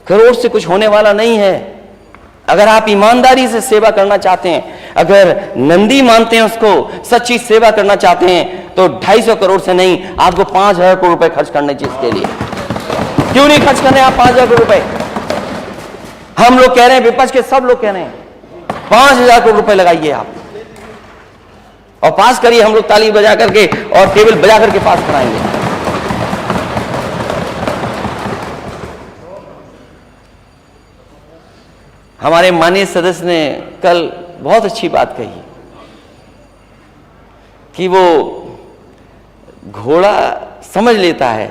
करोड़ से कुछ होने वाला नहीं है। अगर आप ईमानदारी से सेवा करना चाहते हैं, अगर नंदी मानते हैं उसको, सच्ची सेवा करना चाहते हैं, तो 250 करोड़ से नहीं, आपको 5000 करोड़ रुपए खर्च करने चाहिए इसके लिए। क्यों नहीं खर्च करने आप 5000 करोड़ रुपए? हम लोग कह रहे हैं, विपक्ष के सब लोग कह रहे हैं 5000 करोड़ रुपए लगाइए आप और पास करिए। हम लोग ताली बजा करके और टेबल बजा करके पास कराएंगे। हमारे माननीय सदस्य ने कल बहुत अच्छी बात कही कि वो घोड़ा समझ लेता है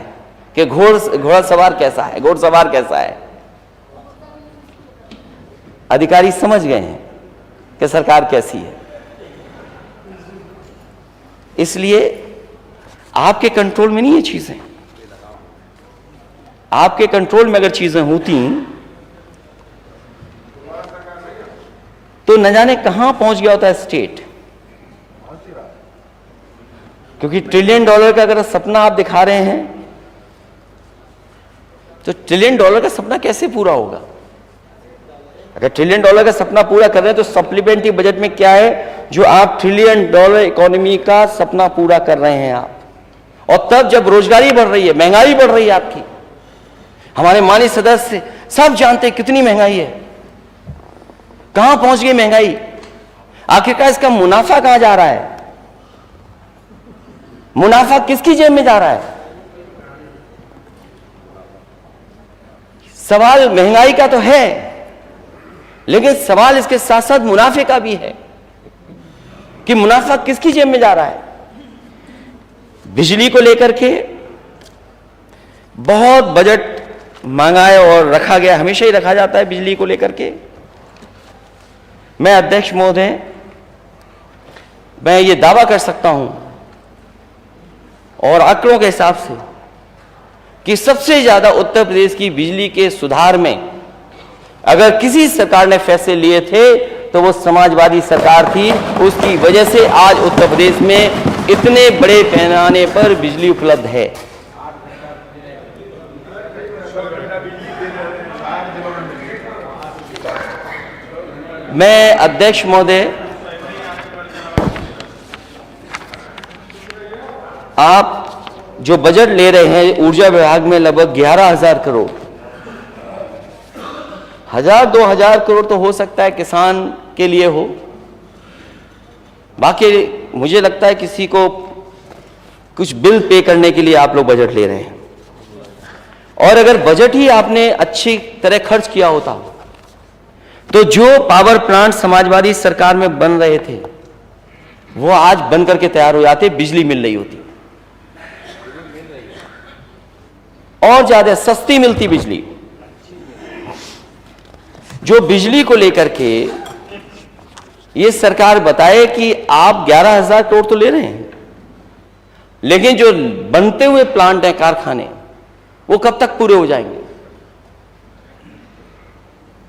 कि घोड़ा सवार कैसा है, घोड़सवार कैसा है। अधिकारी समझ गए हैं कि सरकार कैसी है। इसलिए आपके कंट्रोल में नहीं ये चीजें। आपके कंट्रोल में अगर चीजें होती तो न जाने कहां पहुंच गया होता है स्टेट। क्योंकि $1 ट्रिलियन का अगर सपना आप दिखा रहे हैं तो $1 ट्रिलियन का सपना कैसे पूरा होगा? अगर $1 ट्रिलियन का सपना पूरा कर रहे हैं तो सप्लीमेंट्री बजट में क्या है जो आप $1 ट्रिलियन इकोनॉमी का सपना पूरा कर रहे हैं आप? और तब जब रोजगारी बढ़ रही है, महंगाई बढ़ रही है आपकी। हमारे माननीय सदस्य सब जानते हैं कितनी महंगाई है, कहां पहुंच गई महंगाई। आखिरकार इसका मुनाफा कहां जा रहा है? मुनाफा किसकी जेब में जा रहा है? सवाल महंगाई का तो है, लेकिन सवाल इसके साथ साथ मुनाफे का भी है कि मुनाफा किसकी जेब में जा रहा है। बिजली को लेकर के बहुत बजट मांगा है और रखा गया, हमेशा ही रखा जाता है बिजली को लेकर के। मैं अध्यक्ष महोदय, मैं ये दावा कर सकता हूं और आंकड़ों के हिसाब से कि सबसे ज्यादा उत्तर प्रदेश की बिजली के सुधार में अगर किसी सरकार ने फैसले लिए थे तो वो समाजवादी सरकार थी। उसकी वजह से आज उत्तर प्रदेश में इतने बड़े पैमाने पर बिजली उपलब्ध है। मैं अध्यक्ष महोदय, आप जो बजट ले रहे हैं ऊर्जा विभाग में लगभग 11,000 करोड़, 1000-2000 करोड़ तो हो सकता है किसान के लिए हो, बाकी मुझे लगता है किसी को कुछ बिल पे करने के लिए आप लोग बजट ले रहे हैं। और अगर बजट ही आपने अच्छी तरह खर्च किया होता तो जो पावर प्लांट समाजवादी सरकार में बन रहे थे वो आज बन करके तैयार हो जाते, बिजली मिल रही होती और ज्यादा सस्ती मिलती बिजली। जो बिजली को लेकर के ये सरकार बताए कि आप 11,000 करोड़ तो ले रहे हैं, लेकिन जो बनते हुए प्लांट हैं, कारखाने, वो कब तक पूरे हो जाएंगे?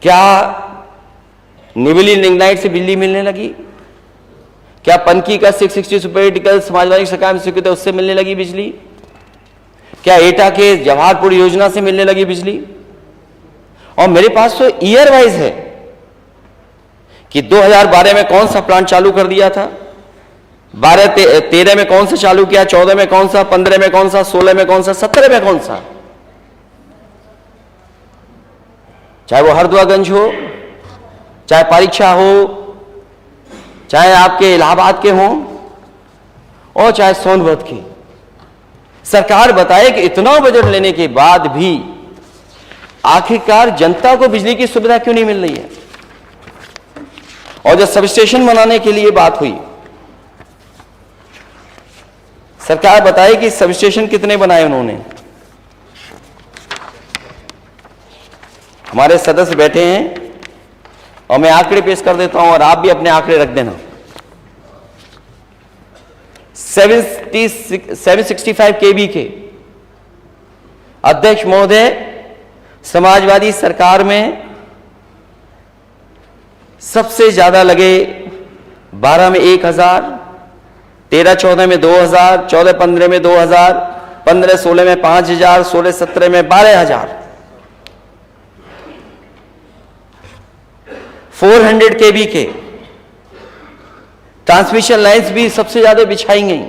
क्या निवली लिग्नाइट से बिजली मिलने लगी? क्या पनकी का 660 सुपरक्रिटिकल समाजवादी सरकार में स्वीकृत है उससे मिलने लगी बिजली? क्या एटा के जवाहरपुर योजना से मिलने लगी बिजली? और मेरे पास तो ईयर वाइज है कि 2012 में कौन सा प्लांट चालू कर दिया था, 13 में कौन सा चालू किया, 14 में कौन सा, 15 में कौन सा, 16 में कौन सा, 17 में कौन सा। चाहे वो हरदुआगंज हो, चाहे परीक्षा हो, चाहे आपके इलाहाबाद के हों, और चाहे सोनभद्र के। सरकार बताए कि इतना बजट लेने के बाद भी आखिरकार जनता को बिजली की सुविधा क्यों नहीं मिल रही है? और जब सब स्टेशन बनाने के लिए बात हुई, सरकार बताए कि सब स्टेशन कितने बनाए उन्होंने। हमारे सदस्य बैठे हैं और मैं आंकड़े पेश कर देता हूं और आप भी अपने आंकड़े रख देना। 765 केवी के अध्यक्ष महोदय समाजवादी सरकार में सबसे ज्यादा लगे। 12 में 1000, 13-14 में 2000, 14-15 में 2000, 15-16 में 5000, 16-17 में 12000। 400 केवी के ट्रांसमिशन लाइन्स भी सबसे ज्यादा बिछाई गई।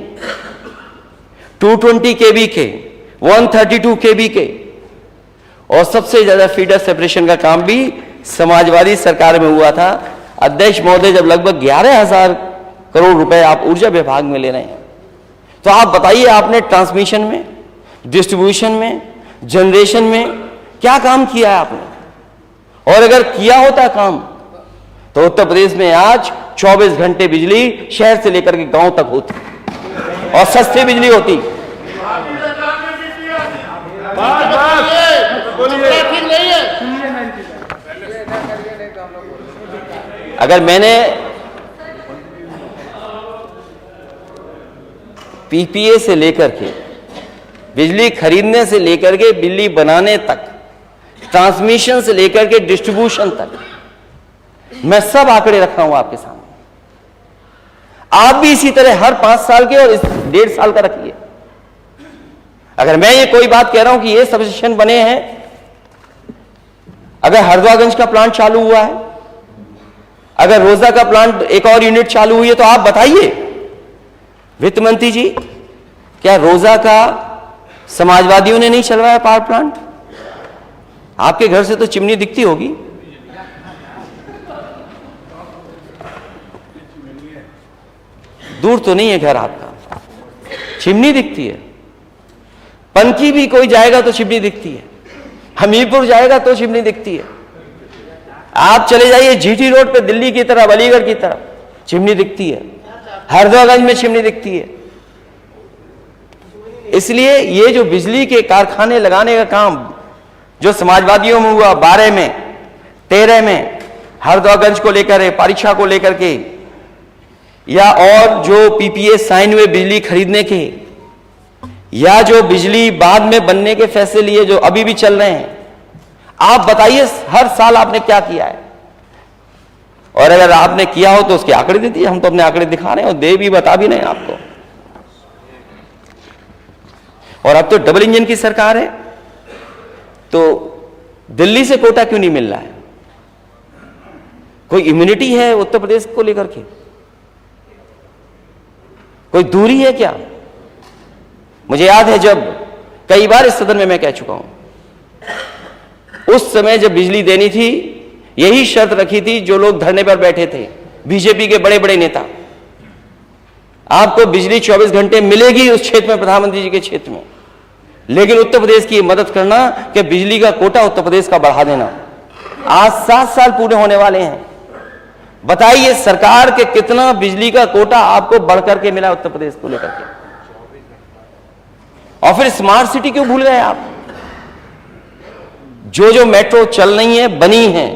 220 केवी के, 132 केवी के, और सबसे ज्यादा फीडर सेपरेशन का काम भी समाजवादी सरकार में हुआ था। अध्यक्ष महोदय, जब लगभग 11,000 करोड़ रुपए आप ऊर्जा विभाग में ले रहे हैं, तो आप बताइए आपने ट्रांसमिशन में, डिस्ट्रीब्यूशन में, जनरेशन में क्या काम किया है आपने? और अगर किया होता काम तो उत्तर प्रदेश में आज 24 घंटे बिजली शहर से लेकर के गांव तक होती और सस्ती बिजली होती। अगर मैंने पीपीए से लेकर के बिजली खरीदने से लेकर के बिजली बनाने तक, ट्रांसमिशन से लेकर के डिस्ट्रीब्यूशन तक, मैं सब आंकड़े रख रहा हूं आपके सामने। आप भी इसी तरह हर 5 साल के और इस 1.5 साल का रखिए। अगर मैं ये कोई बात कह रहा हूं कि ये सब स्टेशन बने हैं, अगर हरदुआगंज का प्लांट चालू हुआ है, अगर रोजा का प्लांट एक और यूनिट चालू हुई है, तो आप बताइए वित्त मंत्री जी, क्या रोजा का समाजवादियों ने नहीं चलवाया पावर प्लांट? आपके घर से तो चिमनी दिखती होगी। दूर तो नहीं है घर आपका, चिमनी दिखती है। पनकी भी कोई जाएगा तो चिमनी दिखती है, हमीरपुर जाएगा तो चिमनी दिखती है। आप चले जाइए जीटी रोड पे दिल्ली की तरफ, अलीगढ़ की तरफ, चिमनी दिखती है। हरदुआगंज में चिमनी दिखती है। इसलिए ये जो बिजली के कारखाने लगाने का काम जो समाजवादियों में हुआ 12 में, 13 में, हरदुआगंज को लेकर, परीक्षा को लेकर के, या और जो पीपीए साइन हुए बिजली खरीदने के, या जो बिजली बाद में बनने के फैसले लिए जो अभी भी चल रहे हैं, आप बताइए हर साल आपने क्या किया है? और अगर आपने किया हो तो उसके आंकड़े दे दिए। हम तो अपने आंकड़े दिखा रहे हैं और दे भी बता भी नहीं आपको। और अब तो डबल इंजन की सरकार है, तो दिल्ली से कोटा क्यों नहीं मिल रहा है? कोई इम्यूनिटी है उत्तर प्रदेश को लेकर के? कोई दूरी है क्या? मुझे याद है जब कई बार इस सदन में मैं कह चुका हूं, उस समय जब बिजली देनी थी यही शर्त रखी थी जो लोग धरने पर बैठे थे, बीजेपी के बड़े बड़े नेता। आपको बिजली 24 घंटे मिलेगी उस क्षेत्र में, प्रधानमंत्री जी के क्षेत्र में, लेकिन उत्तर प्रदेश की मदद करना कि बिजली का कोटा उत्तर प्रदेश का बढ़ा देना। आज 7 साल पूरे होने वाले हैं। बताइए सरकार के कितना बिजली का कोटा आपको बढ़कर के मिला उत्तर प्रदेश को लेकर के। और फिर स्मार्ट सिटी क्यों भूल गए आप? जो जो मेट्रो चल रही है, बनी है,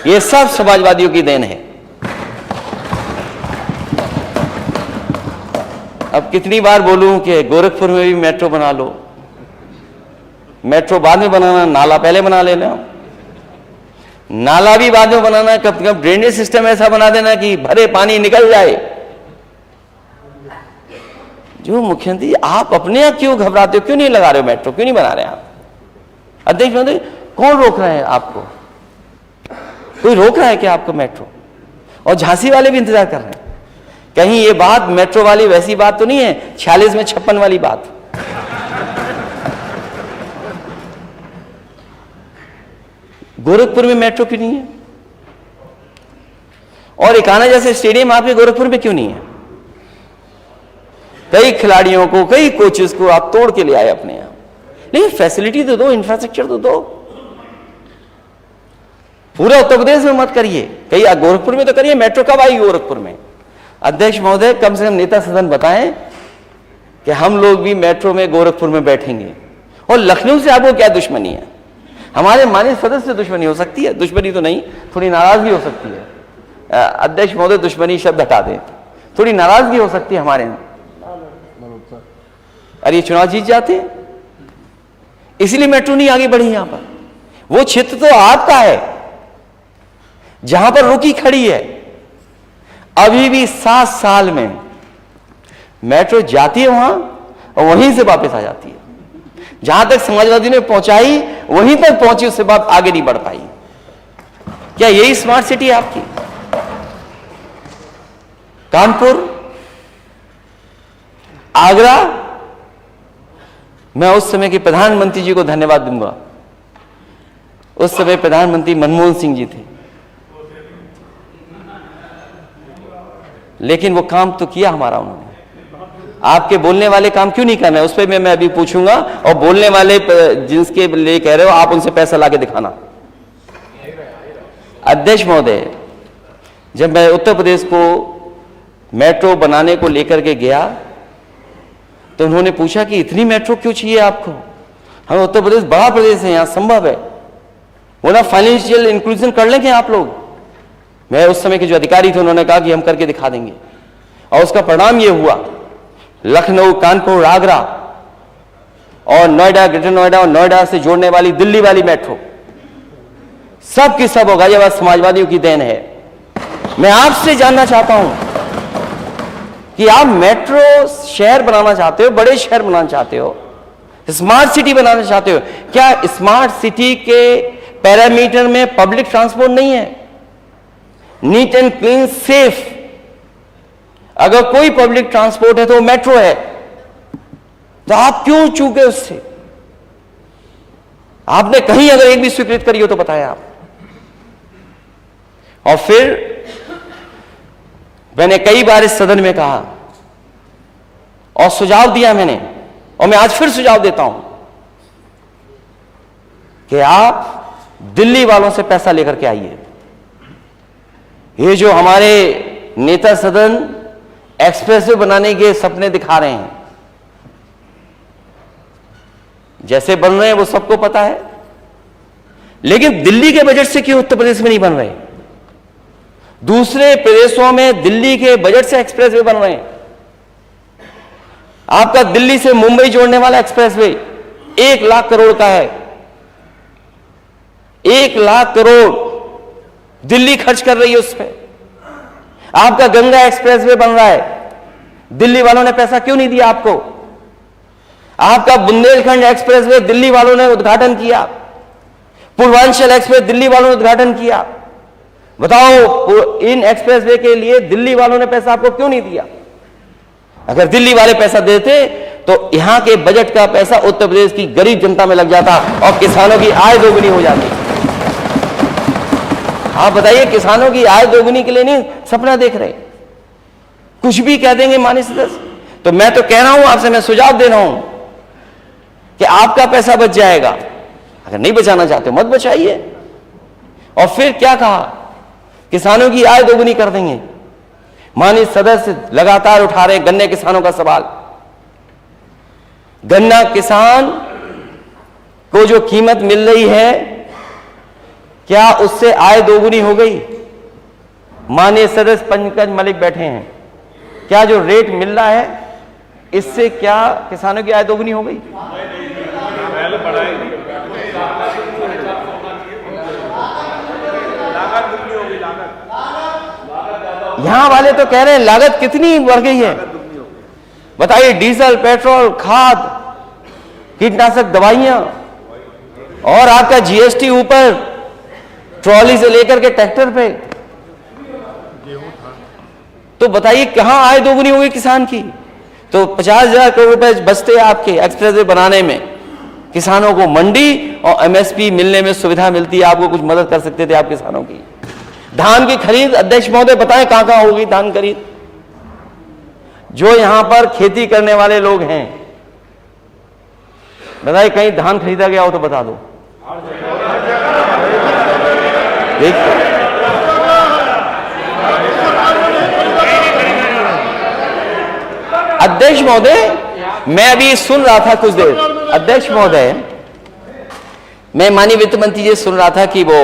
ये सब समाजवादियों की देन है। अब कितनी बार बोलूं कि गोरखपुर में भी मेट्रो बना लो। मेट्रो बाद में बनाना, नाला पहले बना लेना। नाला भी बाद में बनाना, कब कब ड्रेनेज सिस्टम ऐसा बना देना कि भरे पानी निकल जाए। जो मुख्यमंत्री, आप अपने यहां क्यों घबराते हो? क्यों नहीं लगा रहे हो मेट्रो? क्यों नहीं बना रहे आप? अध्यक्ष महोदय, कौन रोक रहा है आपको? कोई रोक रहा है क्या आपको मेट्रो? और झांसी वाले भी इंतजार कर रहे हैं। कहीं ये बात मेट्रो वाली वैसी बात तो नहीं है 46 में 56 वाली बात? गोरखपुर में मेट्रो क्यों नहीं है? और इकाना जैसे स्टेडियम आपके गोरखपुर में क्यों नहीं है? कई खिलाड़ियों को, कई कोचेस को आप तोड़ के ले आए अपने यहां, लेकिन फैसिलिटी तो दो, इंफ्रास्ट्रक्चर तो दो। पूरा उत्तर प्रदेश में मत करिए, कई गोरखपुर में तो करिए। मेट्रो कब आई गोरखपुर में? अध्यक्ष महोदय, कम से कम नेता सदन बताएं कि हम लोग भी मेट्रो में गोरखपुर में बैठेंगे। और लखनऊ से आपको क्या दुश्मनी है? हमारे माननीय सदस्य से दुश्मनी हो सकती है, दुश्मनी तो नहीं, थोड़ी नाराजगी हो सकती है। अध्यक्ष महोदय, दुश्मनी शब्द हटा दें, थोड़ी नाराजगी हो सकती है हमारे यहां। अरे चुनाव जीत जाते हैं, इसलिए मेट्रो नहीं आगे बढ़ी। यहां पर वो क्षेत्र तो आपका है जहां पर रुकी खड़ी है। अभी भी 7 साल में मेट्रो जाती है वहां और वहीं से वापस आ जाती है। जहां तक समाजवादी ने पहुंचाई वहीं तक पहुंची, उससे बात आगे नहीं बढ़ पाई। क्या यही स्मार्ट सिटी है आपकी? कानपुर, आगरा, मैं उस समय के प्रधानमंत्री जी को धन्यवाद दूंगा। उस समय प्रधानमंत्री मनमोहन सिंह जी थे, लेकिन वो काम तो किया हमारा उन्होंने। आपके बोलने वाले काम क्यों नहीं कर रहे? उस पर मैं अभी पूछूंगा। और बोलने वाले जिसके लिए कह रहे हो, आप उनसे पैसा लाके दिखाना। अध्यक्ष महोदय, जब मैं उत्तर प्रदेश को मेट्रो बनाने को लेकर के गया तो उन्होंने पूछा कि इतनी मेट्रो क्यों चाहिए आपको? हमें उत्तर प्रदेश बड़ा प्रदेश है, यहां संभव है। वो ना फाइनेंशियल इंक्लूजन कर लेंगे आप लोग। मैं उस समय के जो अधिकारी थे उन्होंने कहा कि हम करके दिखा देंगे। और उसका परिणाम ये हुआ, लखनऊ, कानपुर, आगरा और नोएडा, ग्रेटर नोएडा और नोएडा से जोड़ने वाली दिल्ली वाली मेट्रो सब की सब गाजियाबाद समाजवादियों की देन है। मैं आपसे जानना चाहता हूं कि आप मेट्रो शहर बनाना चाहते हो, बड़े शहर बनाना चाहते हो, स्मार्ट सिटी बनाना चाहते हो, क्या स्मार्ट सिटी के पैरामीटर में पब्लिक ट्रांसपोर्ट नहीं है? नीट एंड क्लीन, सेफ अगर कोई पब्लिक ट्रांसपोर्ट है तो मेट्रो है। तो आप क्यों चूके उससे? आपने कहीं अगर एक भी स्वीकृत करी हो तो बताएं आप। और फिर मैंने कई बार इस सदन में कहा और सुझाव दिया मैंने, और मैं आज फिर सुझाव देता हूं कि आप दिल्ली वालों से पैसा लेकर के आइए। ये जो हमारे नेता सदन एक्सप्रेसवे बनाने के सपने दिखा रहे हैं, जैसे बन रहे हैं वो सबको पता है, लेकिन दिल्ली के बजट से क्यों उत्तर प्रदेश में नहीं बन रहे? दूसरे प्रदेशों में दिल्ली के बजट से एक्सप्रेसवे बन रहे हैं। आपका दिल्ली से मुंबई जोड़ने वाला एक्सप्रेसवे 1 लाख करोड़ का है। 1 लाख करोड़ दिल्ली खर्च कर रही है उस पर। आपका गंगा एक्सप्रेसवे बन रहा है, दिल्ली वालों ने पैसा क्यों नहीं दिया आपको? आपका बुंदेलखंड एक्सप्रेसवे दिल्ली वालों ने उद्घाटन किया, पूर्वांचल एक्सप्रेस दिल्ली वालों ने उद्घाटन किया। बताओ, इन एक्सप्रेसवे के लिए दिल्ली वालों ने पैसा आपको क्यों नहीं दिया? अगर दिल्ली वाले पैसा देते तो यहां के बजट का पैसा उत्तर प्रदेश की गरीब जनता में लग जाता और किसानों की आय दोगुनी हो जाती। आप बताइए, किसानों की आय दोगुनी के लिए नहीं सपना देख रहे, कुछ भी कह देंगे माननीय सदस्य। तो मैं तो कह रहा हूं आपसे, मैं सुझाव दे रहा हूं कि आपका पैसा बच जाएगा। अगर नहीं बचाना चाहते मत बचाइए। और फिर क्या कहा, किसानों की आय दोगुनी कर देंगे। माननीय सदस्य लगातार उठा रहे गन्ने किसानों का सवाल। गन्ना किसान को जो कीमत मिल रही है, क्या उससे आय दोगुनी हो गई? माननीय सदस्य पंकज मलिक बैठे हैं, क्या जो रेट मिल रहा है इससे क्या किसानों की आय दोगुनी हो गई? यहां वाले तो कह रहे हैं लागत कितनी बढ़ गई है। बताइए, डीजल, पेट्रोल, खाद, कीटनाशक दवाइयां और आपका जीएसटी ऊपर, ट्रॉली से लेकर के ट्रैक्टर पे। तो बताइए कहां आय दोगुनी होगी किसान की? तो 50,000 करोड़ रुपए बचते आपके एक्सप्रेसवे बनाने में। किसानों को मंडी और एमएसपी मिलने में सुविधा मिलती है, आपको कुछ मदद कर सकते थे आप किसानों की। धान की खरीद, अध्यक्ष महोदय बताएं कहां कहां होगी धान खरीद? जो यहां पर खेती करने वाले लोग हैं, बताइए कहीं धान खरीदा गया हो तो बता दो। अध्यक्ष महोदय, मैं अभी सुन रहा था कुछ देर, अध्यक्ष महोदय, मैं माननीय वित्त मंत्री जी सुन रहा था कि वो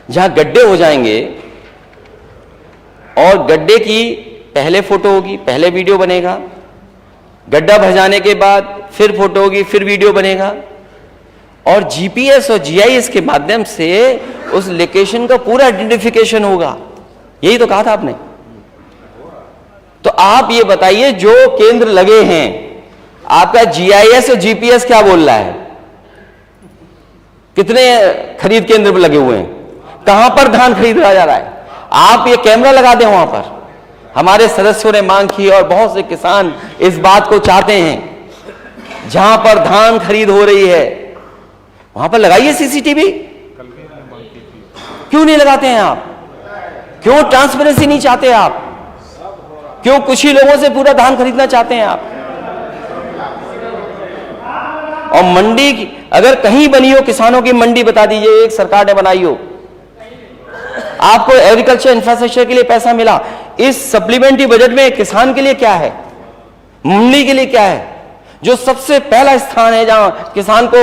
जहां गड्ढे हो जाएंगे और गड्ढे की पहले फोटो होगी, पहले वीडियो बनेगा, गड्ढा भर जाने के बाद फिर फोटो होगी, फिर वीडियो बनेगा, और जीपीएस और जीआईएस के माध्यम से उस लोकेशन का पूरा आइडेंटिफिकेशन होगा। यही तो कहा था आपने। तो आप ये बताइए, जो केंद्र लगे हैं, आपका जीआईएस और जीपीएस क्या बोल रहा है? कितने खरीद केंद्र पर लगे हुए हैं? कहां पर धान खरीदा जा रहा है? आप ये कैमरा लगा दें वहां पर। हमारे सदस्यों ने मांग की और बहुत से किसान इस बात को चाहते हैं, जहां पर धान खरीद हो रही है वहां पर लगाइए सीसीटीवी। क्यों नहीं लगाते हैं आप? क्यों ट्रांसपेरेंसी नहीं चाहते आप? क्यों कुछ ही लोगों से पूरा धान खरीदना चाहते हैं आप? और मंडी अगर कहीं बनी हो किसानों की मंडी, बता दीजिए, एक सरकार ने बनाई हो, आपको एग्रीकल्चर इंफ्रास्ट्रक्चर के लिए पैसा मिला। इस सप्लीमेंट्री बजट में किसान के लिए क्या है, मंडी के लिए क्या है? जो सबसे पहला स्थान है जहां किसान को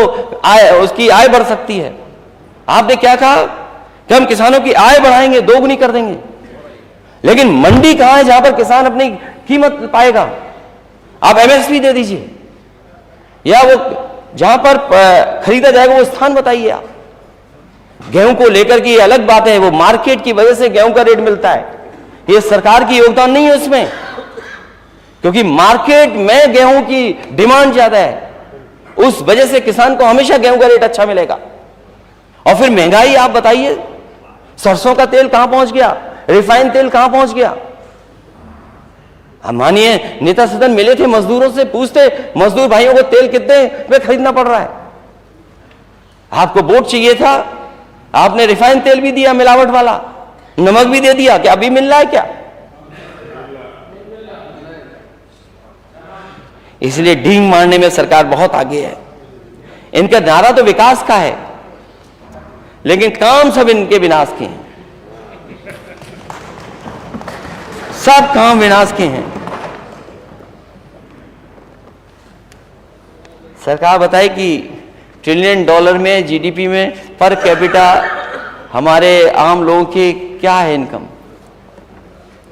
आय, उसकी आय बढ़ सकती है। आपने क्या कहा कि हम किसानों की आय बढ़ाएंगे, दोगुनी कर देंगे, लेकिन मंडी कहां है जहां पर किसान अपनी कीमत पाएगा? आप एमएसपी दे दीजिए, या वो जहां पर खरीदा जाएगा वो स्थान बताइए आप। गेहूं को लेकर की अलग बात है, वो मार्केट की वजह से गेहूं का रेट मिलता है, ये सरकार की योगदान नहीं है उसमें, क्योंकि मार्केट में गेहूं की डिमांड ज्यादा है, उस वजह से किसान को हमेशा गेहूं का रेट अच्छा मिलेगा। और फिर महंगाई आप बताइए, सरसों का तेल कहां पहुंच गया, रिफाइंड तेल कहां पहुंच गया? हम मानिए नेता सदन मिले थे, मजदूरों से पूछते, मजदूर भाइयों को तेल कितने में खरीदना पड़ रहा है? आपको वोट चाहिए था, आपने रिफाइंड तेल भी दिया मिलावट वाला, नमक भी दे दिया, क्या अभी मिल रहा है क्या? इसलिए डींग मारने में सरकार बहुत आगे है। इनका नारा तो विकास का है, लेकिन काम सब इनके विनाश के हैं, सब काम विनाश के हैं। सरकार बताए कि $1 ट्रिलियन में जीडीपी में पर कैपिटा हमारे आम लोगों की क्या है इनकम,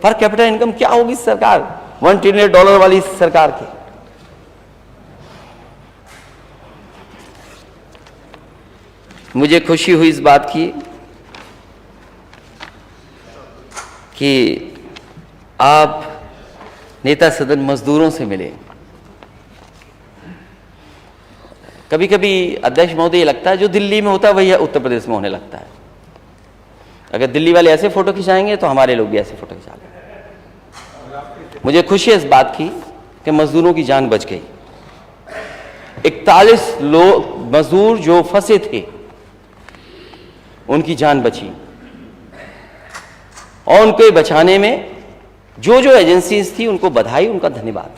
पर कैपिटा इनकम क्या होगी सरकार $1 ट्रिलियन वाली सरकार की? मुझे खुशी हुई इस बात की कि आप नेता सदन मजदूरों से मिले। कभी कभी अध्यक्ष महोदय, ये लगता है जो दिल्ली में होता है वही उत्तर प्रदेश में होने लगता है। अगर दिल्ली वाले ऐसे फोटो खिंचाएंगे तो हमारे लोग भी ऐसे फोटो खिंचा लेंगे। मुझे खुशी है इस बात की कि मजदूरों की जान बच गई। 41 लोग मजदूर जो फंसे थे उनकी जान बची। और उनको बचाने में जो जो एजेंसीज थी उनको बधाई, उनका धन्यवाद।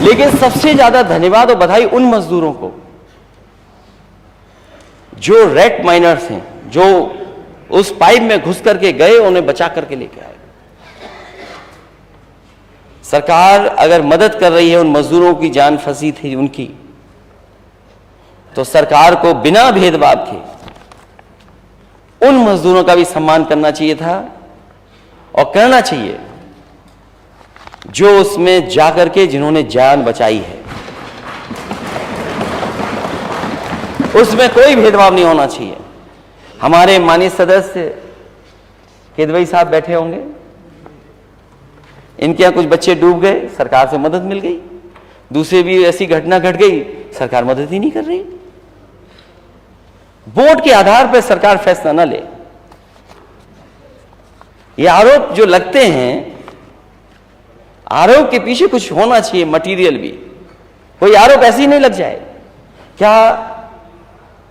लेकिन सबसे ज्यादा धन्यवाद और बधाई उन मजदूरों को जो रेट माइनर्स हैं, जो उस पाइप में घुस करके गए, उन्हें बचा करके लेके आए। सरकार अगर मदद कर रही है उन मजदूरों की, जान फंसी थी उनकी, तो सरकार को बिना भेदभाव के उन मजदूरों का भी सम्मान करना चाहिए था और करना चाहिए जो उसमें जाकर के जिन्होंने जान बचाई है। उसमें कोई भेदभाव नहीं होना चाहिए। हमारे माननीय सदस्य केदवई साहब बैठे होंगे, इनके यहां कुछ बच्चे डूब गए, सरकार से मदद मिल गई। दूसरे भी ऐसी घटना घट गई, सरकार मदद ही नहीं कर रही। वोट के आधार पर सरकार फैसला न ले। ये आरोप जो लगते हैं, आरोप के पीछे कुछ होना चाहिए, मटेरियल भी। कोई आरोप ऐसे ही नहीं लग जाए। क्या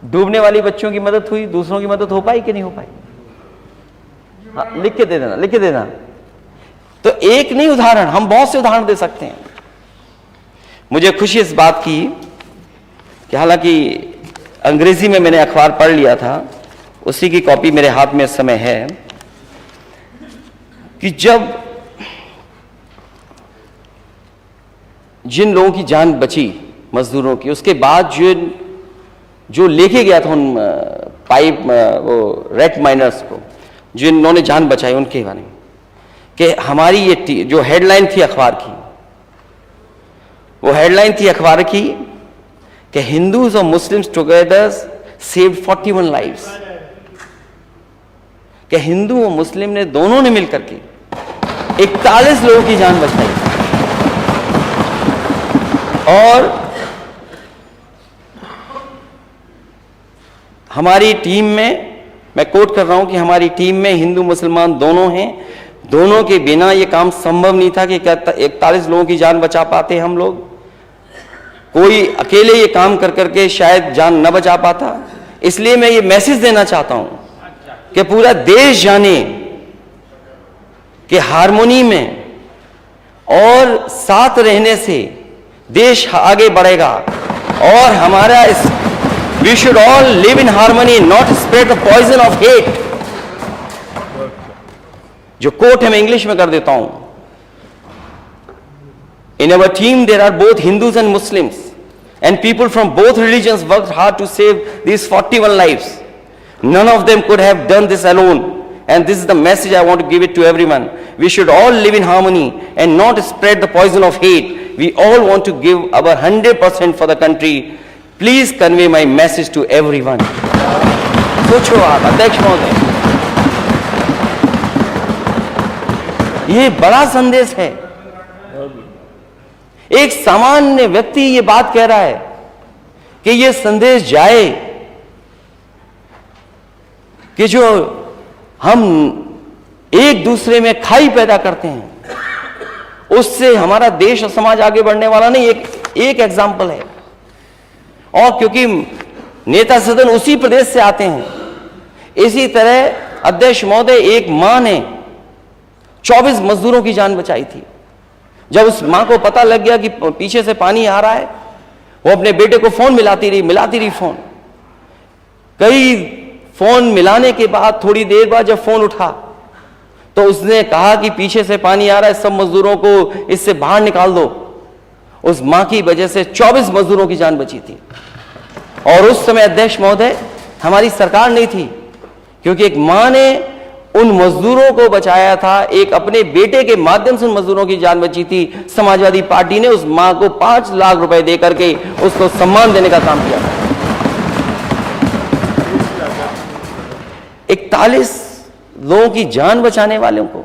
डूबने वाली बच्चों की मदद हुई, दूसरों की मदद हो पाई कि नहीं हो पाई? हाँ, लिख के दे देना, लिख के देना। तो एक नहीं उदाहरण, हम बहुत से उदाहरण दे सकते हैं। मुझे खुशी इस बात की कि हालांकि अंग्रेजी में मैंने अखबार पढ़ लिया था, उसी की कॉपी मेरे हाथ में इस समय है, कि जब जिन लोगों की जान बची मजदूरों की, उसके बाद जो लेके गया था उन पाइप वो रेट माइनर्स को, जिन्होंने जान बचाई, उनके बारे में कि हमारी ये जो हेडलाइन थी अखबार की, वो हेडलाइन थी अखबार की कि हिंदूज और मुस्लिम्स टुगेदर सेव्ड 41 लाइव्स। कि हिंदू और मुस्लिम ने दोनों ने मिलकर के 41 लोगों की जान बचाई। और हमारी टीम में, मैं कोट कर रहा हूं कि हमारी टीम में हिंदू मुसलमान दोनों हैं। दोनों के बिना यह काम संभव नहीं था कि 41 लोगों की जान बचा पाते हम लोग। कोई अकेले ये काम कर करके शायद जान न बचा पाता। इसलिए मैं ये मैसेज देना चाहता हूं कि पूरा देश जाने कि हार्मोनी में और साथ रहने से देश आगे बढ़ेगा। और हमारा we should all live in harmony, not spread the poison of hate. जो कोट है मैं इंग्लिश में कर देता हूं। In our team there are both Hindus and Muslims and people from both religions worked hard to save these 41 lives. None of them could have done this alone, and this is the message I want to give it to everyone. We should all live in harmony and not spread the poison of hate. We all want to give our 100% for the country. Please convey my message to everyone. सोचो आप अध्यक्ष महोदय, ये बड़ा संदेश है। एक सामान्य व्यक्ति ये बात कह रहा है कि ये संदेश जाए कि जो हम एक दूसरे में खाई पैदा करते हैं, उससे हमारा देश और समाज आगे बढ़ने वाला नहीं। एक एग्जाम्पल है। और क्योंकि नेता सदन उसी प्रदेश से आते हैं, इसी तरह अध्यक्ष महोदय, एक मां ने 24 मजदूरों की जान बचाई थी। जब उस मां को पता लग गया कि पीछे से पानी आ रहा है, वो अपने बेटे को फोन मिलाती रही फोन। कई फोन मिलाने के बाद थोड़ी देर बाद जब फोन उठा तो उसने कहा कि पीछे से पानी आ रहा है, सब मजदूरों को इससे बाहर निकाल दो। उस मां की वजह से 24 मजदूरों की जान बची थी। और उस समय अध्यक्ष महोदय हमारी सरकार नहीं थी, क्योंकि एक मां ने उन मजदूरों को बचाया था। एक अपने बेटे के माध्यम से उन मजदूरों की जान बची थी। समाजवादी पार्टी ने उस मां को 5 लाख रुपए देकर के उसको सम्मान देने का काम किया। 41 लोगों की जान बचाने वालों को,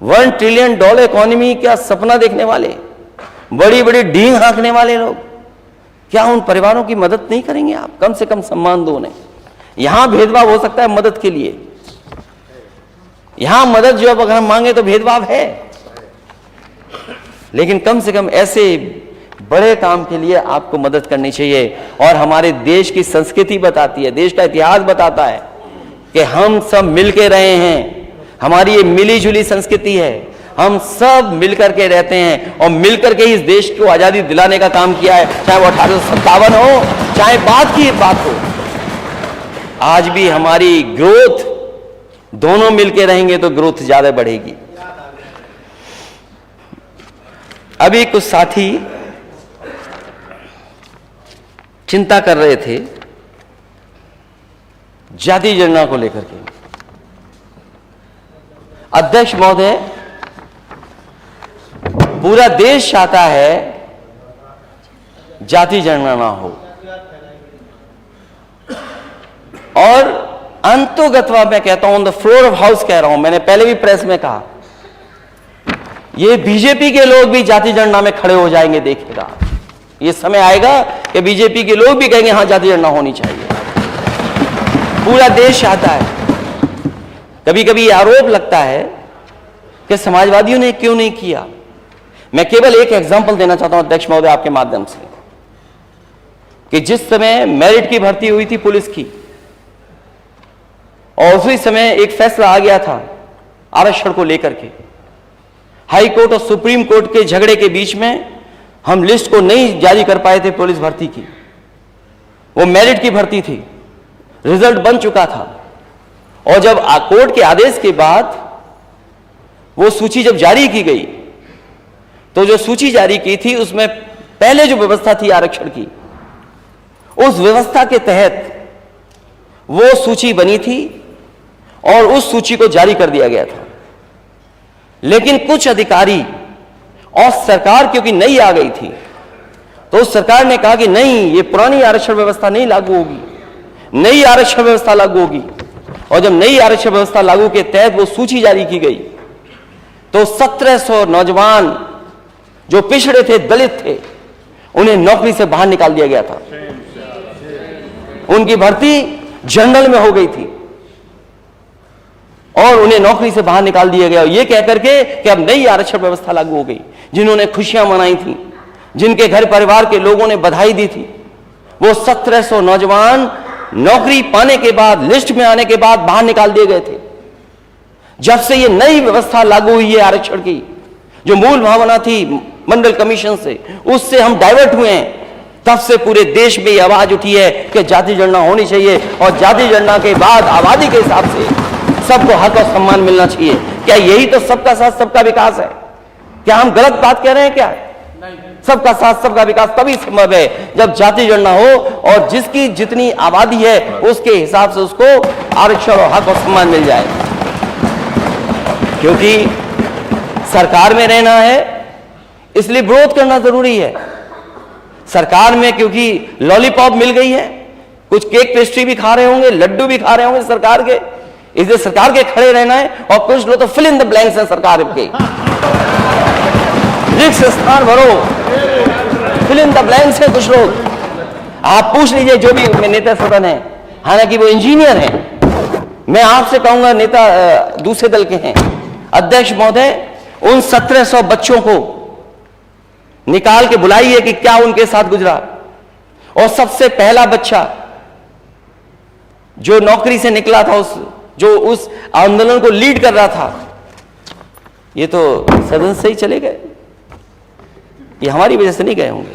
$1 ट्रिलियन इकोनॉमी का सपना देखने वाले, बड़ी बड़ी डींग हाँकने वाले लोग, क्या उन परिवारों की मदद नहीं करेंगे आप? कम से कम सम्मान दो उन्हें। यहां भेदभाव हो सकता है मदद के लिए, यहां मदद जो अब अगर हम मांगे तो भेदभाव है, लेकिन कम से कम ऐसे बड़े काम के लिए आपको मदद करनी चाहिए। और हमारे देश की संस्कृति बताती है, देश का इतिहास बताता है कि हम सब मिलके रहे हैं, हमारी ये मिली जुली संस्कृति है, हम सब मिलकर के रहते हैं और मिलकर के इस देश को आजादी दिलाने का काम किया है, चाहे वो 1857 हो, चाहे बाद की बात हो। आज भी हमारी ग्रोथ, दोनों मिलके रहेंगे तो ग्रोथ ज्यादा बढ़ेगी। अभी कुछ साथी चिंता कर रहे थे जाति जनगणना को लेकर के। अध्यक्ष महोदय, पूरा देश चाहता है जाति जनगणना हो और अंतोगत्वा मैं कहता हूं, on the floor of house कह रहा हूं, मैंने पहले भी प्रेस में कहा, ये बीजेपी के लोग भी जाति जनगणना में खड़े हो जाएंगे, देखिएगा ये समय आएगा कि बीजेपी के लोग भी कहेंगे हां जाति जनगणना होनी चाहिए। पूरा देश चाहता है। कभी कभी आरोप लगता है कि समाजवादियों ने क्यों नहीं किया। मैं केवल एक एग्जांपल देना चाहता हूं अध्यक्ष महोदय आपके माध्यम से, कि जिस समय मेरिट की भर्ती हुई थी पुलिस की, और उसी समय एक फैसला आ गया था आरक्षण को लेकर के, हाई कोर्ट और सुप्रीम कोर्ट के झगड़े के बीच में हम लिस्ट को नहीं जारी कर पाए थे पुलिस भर्ती की। वो मेरिट की भर्ती थी, रिजल्ट बन चुका था, और जब कोर्ट के आदेश के बाद वो सूची जब जारी की गई, तो जो सूची जारी की थी उसमें पहले जो व्यवस्था थी आरक्षण की, उस व्यवस्था के तहत वो सूची बनी थी और उस सूची को जारी कर दिया गया था। लेकिन कुछ अधिकारी और सरकार क्योंकि नई आ गई थी, तो उस सरकार ने कहा कि नहीं, ये पुरानी आरक्षण व्यवस्था नहीं लागू होगी, नई आरक्षण व्यवस्था लागू होगी। और जब नई आरक्षण व्यवस्था लागू के तहत वो सूची जारी की गई, तो 1700 नौजवान जो पिछड़े थे, दलित थे, उन्हें नौकरी से बाहर निकाल दिया गया था। उनकी भर्ती जनरल में हो गई थी और उन्हें नौकरी से बाहर निकाल दिया गया, ये कहकर के कि अब नई आरक्षण व्यवस्था लागू हो गई। जिन्होंने खुशियां मनाई थी, जिनके घर परिवार के लोगों ने बधाई दी थी, वो 1700 नौजवान नौकरी पाने के बाद, लिस्ट में आने के बाद बाहर निकाल दिए गए थे। जब से ये नई व्यवस्था लागू हुई है आरक्षण की, जो मूल भावना थी मंडल कमीशन से, उससे हम डाइवर्ट हुए हैं, तब से पूरे देश में ये आवाज उठी है कि जाति जनगणना होनी चाहिए और जाति जनगणना के बाद आबादी के हिसाब से सबको हक और सम्मान मिलना चाहिए। क्या यही तो सबका साथ सबका विकास है? क्या हम गलत बात कह रहे हैं क्या? सबका साथ सबका विकास तभी संभव है जब जाति जनगणना हो और जिसकी जितनी आबादी है उसके हिसाब से उसको आरक्षण और हक और सम्मान मिल जाए। क्योंकि सरकार में रहना है इसलिए विरोध करना जरूरी है। सरकार में क्योंकि लॉलीपॉप मिल गई है, कुछ केक पेस्ट्री भी खा रहे होंगे, लड्डू भी खा रहे होंगे सरकार के, इसलिए सरकार के खड़े रहना है। और कुछ लोग तो फिल इन द ब्लैंक्स है सरकार के, रिक्त स्थान भरो, फिल इन द ब्लैंक्स है कुछ लोग। आप पूछ लीजिए जो भी नेता सदन है, हालांकि वो इंजीनियर हैं, मैं आपसे कहूंगा नेता दूसरे दल के हैं, अध्यक्ष महोदय उन 1700 बच्चों को निकाल के बुलाइए कि क्या उनके साथ गुजरा। और सबसे पहला बच्चा जो नौकरी से निकला था, जो उस आंदोलन को लीड कर रहा था, ये तो सदन से ही चले गए। ये हमारी वजह से नहीं गए होंगे,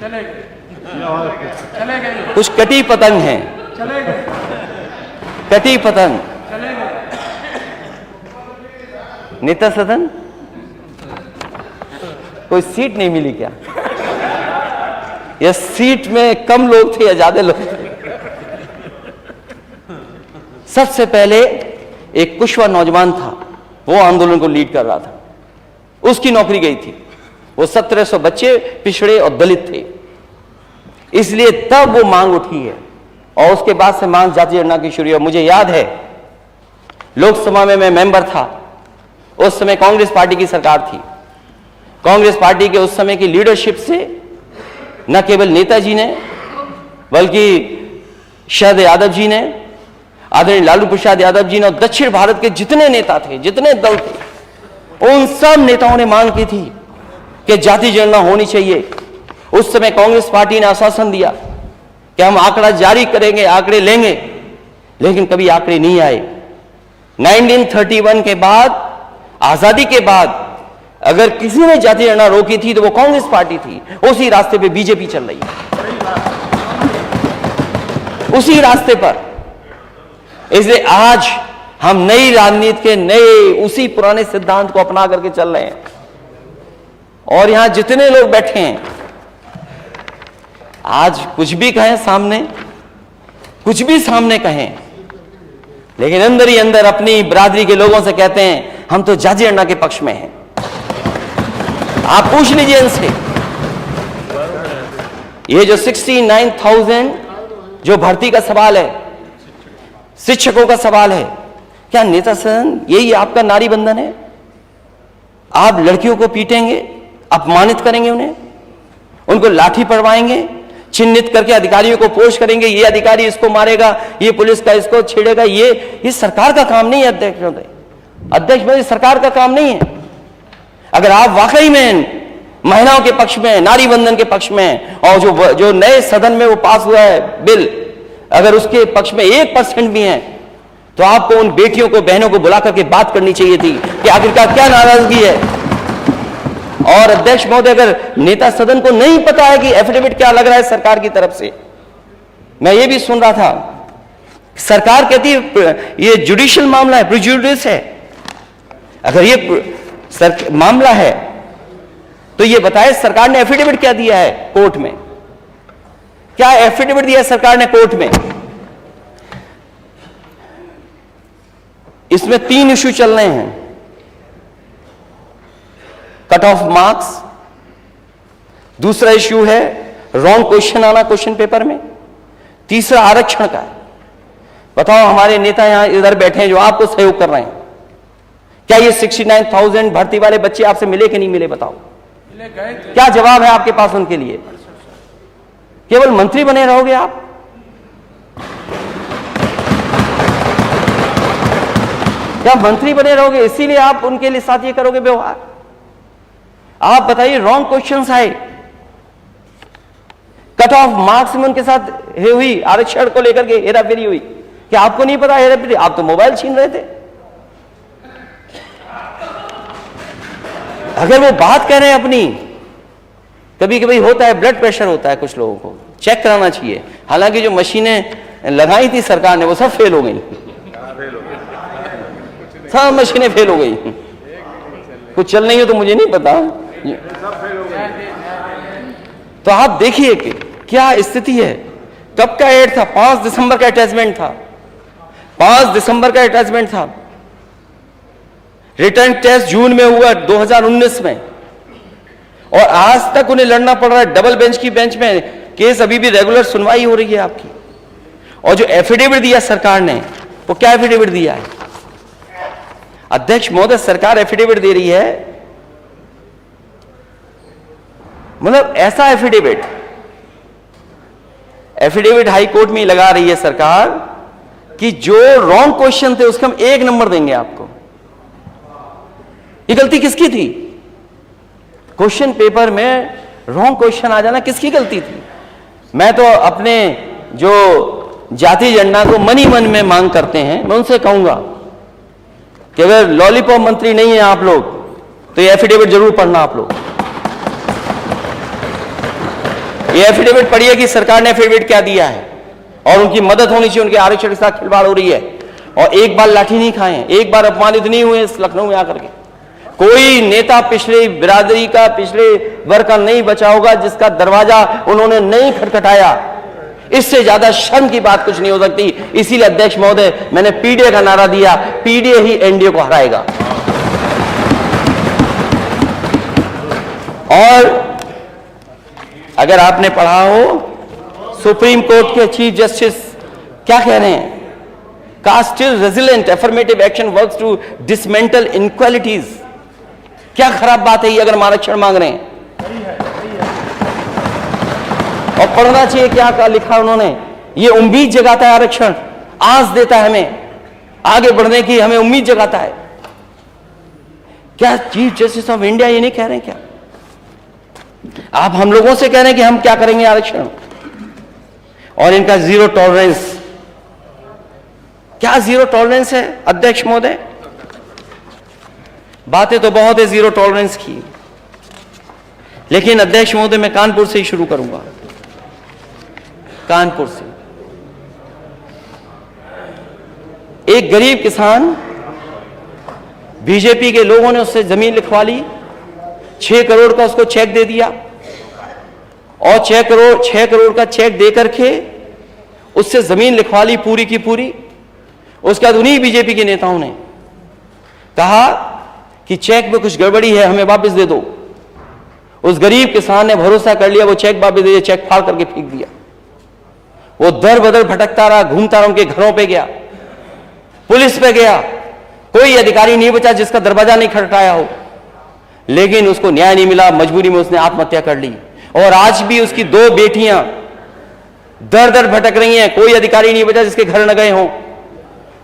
कुछ कटी पतंग हैं, कटी पतंग। नेता सदन कोई सीट नहीं मिली क्या? या सीट में कम लोग थे या ज्यादा लोग थे? सबसे पहले एक कुशवा नौजवान था, वो आंदोलन को लीड कर रहा था, उसकी नौकरी गई थी। वो 1700 बच्चे पिछड़े और दलित थे, इसलिए तब वो मांग उठी है और उसके बाद से मांग जाति जनगणना की शुरू हुई। मुझे याद है लोकसभा में मैं मेंबर था, उस समय कांग्रेस पार्टी की सरकार थी। कांग्रेस पार्टी के उस समय की लीडरशिप से न केवल नेताजी ने बल्कि शरद यादव जी ने, आदरणीय लालू प्रसाद यादव जी ने और दक्षिण भारत के जितने नेता थे, जितने दल थे, उन सब नेताओं ने मांग की थी कि जाति जनगणना होनी चाहिए। उस समय कांग्रेस पार्टी ने आश्वासन दिया कि हम आंकड़ा जारी करेंगे, आंकड़े लेंगे, लेकिन कभी आंकड़े नहीं आए। 1931 के बाद, आजादी के बाद अगर किसी ने जाति गणना रोकी थी तो वो कांग्रेस पार्टी थी। उसी रास्ते पे बीजेपी चल रही है, उसी रास्ते पर। इसलिए आज हम नई राजनीति के नए उसी पुराने सिद्धांत को अपना करके चल रहे हैं। और यहां जितने लोग बैठे हैं, आज कुछ भी कहें सामने, कुछ भी सामने कहें, लेकिन अंदर ही अंदर अपनी बिरादरी के लोगों से कहते हैं हम तो जाति गणना के पक्ष में हैं। आप पूछ लीजिए इनसे, ये जो 69,000 जो भर्ती का सवाल है, शिक्षकों का सवाल है, क्या नेता सदन यही आपका नारी बंधन है? आप लड़कियों को पीटेंगे, अपमानित करेंगे, उनको लाठी पड़वाएंगे, चिन्हित करके अधिकारियों को पोस्ट करेंगे, ये अधिकारी इसको मारेगा, ये पुलिस का इसको छेड़ेगा। ये सरकार का काम नहीं है अध्यक्ष महोदय। अध्यक्ष महोदय, सरकार का काम नहीं है। अगर आप वाकई में महिलाओं के पक्ष में, नारी बंधन के पक्ष में, और जो नए सदन में वो पास हुआ है बिल, अगर उसके पक्ष में 1% भी है, तो आपको उन बेटियों को, बहनों को बुला करके बात करनी चाहिए थी कि आखिरकार क्या नाराजगी है। और अध्यक्ष महोदय, अगर नेता सदन को नहीं पता है कि एफिडेविट क्या लग रहा है सरकार की तरफ से, मैं ये भी सुन रहा था, सरकार कहती है ये जुडिशियल मामला है, प्रिजुडिस है। अगर ये मामला है तो ये बताए सरकार ने एफिडेविट क्या दिया है कोर्ट में, क्या एफिडेविट दिया है सरकार ने कोर्ट में? इसमें 3 इश्यू चल रहे हैं, कट ऑफ मार्क्स, दूसरा इश्यू है रॉन्ग क्वेश्चन आना क्वेश्चन पेपर में, तीसरा आरक्षण का है। बताओ, हमारे नेता यहां इधर बैठे हैं जो आपको सहयोग कर रहे हैं, क्या ये 69,000 भर्ती वाले बच्चे आपसे मिले कि नहीं मिले? बताओ, क्या जवाब है आपके पास उनके लिए? केवल मंत्री बने रहोगे आप? क्या मंत्री बने रहोगे इसीलिए आप उनके लिए साथ ये करोगे व्यवहार? आप बताइए, रॉन्ग क्वेश्चंस आए, कट ऑफ मार्क्स में उनके साथ हुई, आरक्षण को लेकर के हेराफेरी हुई। क्या आपको नहीं पता हेराफेरी? आप तो मोबाइल छीन रहे थे। अगर वो बात कह रहे हैं अपनी, कभी कभी होता है ब्लड प्रेशर होता है कुछ लोगों को, चेक कराना चाहिए। हालांकि जो मशीनें लगाई थी सरकार ने वो सब फेल हो गई, सब मशीनें फेल हो गई। कुछ चल नहीं हो तो मुझे नहीं पता। तो आप देखिए कि क्या स्थिति है। कब का एड था? 5 दिसंबर का अटैचमेंट था, 5 दिसंबर का अटैचमेंट था। रिटर्न टेस्ट जून में हुआ 2019 में, और आज तक उन्हें लड़ना पड़ रहा है डबल बेंच की बेंच में। केस अभी भी रेगुलर सुनवाई हो रही है आपकी। और जो एफिडेविट दिया सरकार ने, वो क्या एफिडेविट दिया है? अध्यक्ष महोदय, सरकार एफिडेविट दे रही है, मतलब ऐसा एफिडेविट हाई कोर्ट में लगा रही है सरकार कि जो रॉन्ग क्वेश्चन थे उसका हम 1 नंबर देंगे आपको। ये गलती किसकी थी? क्वेश्चन पेपर में रॉन्ग क्वेश्चन आ जाना किसकी गलती थी? मैं तो अपने जो जाति गणना को मन ही मन में मांग करते हैं, मैं उनसे कहूंगा कि अगर लॉलीपॉप मंत्री नहीं है आप लोग, तो ये एफिडेविट जरूर पढ़ना आप लोग। ये एफिडेविट पढ़िए कि सरकार ने एफिडेविट क्या दिया है, और उनकी मदद होनी चाहिए। उनके आरक्षण के साथ खिलवाड़ हो रही है, और एक बार लाठी नहीं खाए, एक बार अपमानित नहीं हुए इस लखनऊ में आकर के। कोई नेता पिछले बिरादरी का, पिछले वर्ग का नहीं बचा होगा जिसका दरवाजा उन्होंने नहीं खटखटाया। इससे ज्यादा शर्म की बात कुछ नहीं हो सकती। इसीलिए अध्यक्ष महोदय, मैंने पीडीए का नारा दिया, पीडीए ही एनडीए को हराएगा। और अगर आपने पढ़ा हो, सुप्रीम कोर्ट के चीफ जस्टिस क्या कह रहे हैं? Caste still resilient, affirmative action works to dismantle inequalities. क्या खराब बात है ये अगर हम आरक्षण मांग रहे हैं? और पढ़ना चाहिए क्या क्या लिखा उन्होंने। ये उम्मीद जगाता है, आरक्षण आस देता है हमें आगे बढ़ने की, हमें उम्मीद जगाता है। क्या चीफ जस्टिस ऑफ इंडिया ये नहीं कह रहे हैं? क्या आप हम लोगों से कह रहे हैं कि हम क्या करेंगे आरक्षण? और इनका जीरो टॉलरेंस। क्या जीरो टॉलरेंस है अध्यक्ष महोदय? बातें तो बहुत है जीरो टॉलरेंस की, लेकिन अध्यक्ष महोदय मैं कानपुर से ही शुरू करूंगा। कानपुर से एक गरीब किसान, बीजेपी के लोगों ने उससे जमीन लिखवा ली, 6 करोड़ का उसको चेक दे दिया और 6 करोड़ का चेक दे करके उससे जमीन लिखवा ली पूरी की पूरी। उसके बाद उन्हीं बीजेपी के नेताओं ने कहा कि चेक में कुछ गड़बड़ी है, हमें वापस दे दो। उस गरीब किसान ने भरोसा कर लिया, वो चेक वापस दे दिया, चेक फाड़ करके फेंक दिया। वो दर बदर भटकता रहा, घूमता रहा, उनके घरों पे गया, पुलिस पे गया, कोई अधिकारी नहीं बचा जिसका दरवाजा नहीं खटखटाया हो, लेकिन उसको न्याय नहीं मिला। मजबूरी में उसने आत्महत्या कर ली और आज भी उसकी 2 बेटियां दर दर भटक रही हैं, कोई अधिकारी नहीं बचा जिसके घर न गए हों।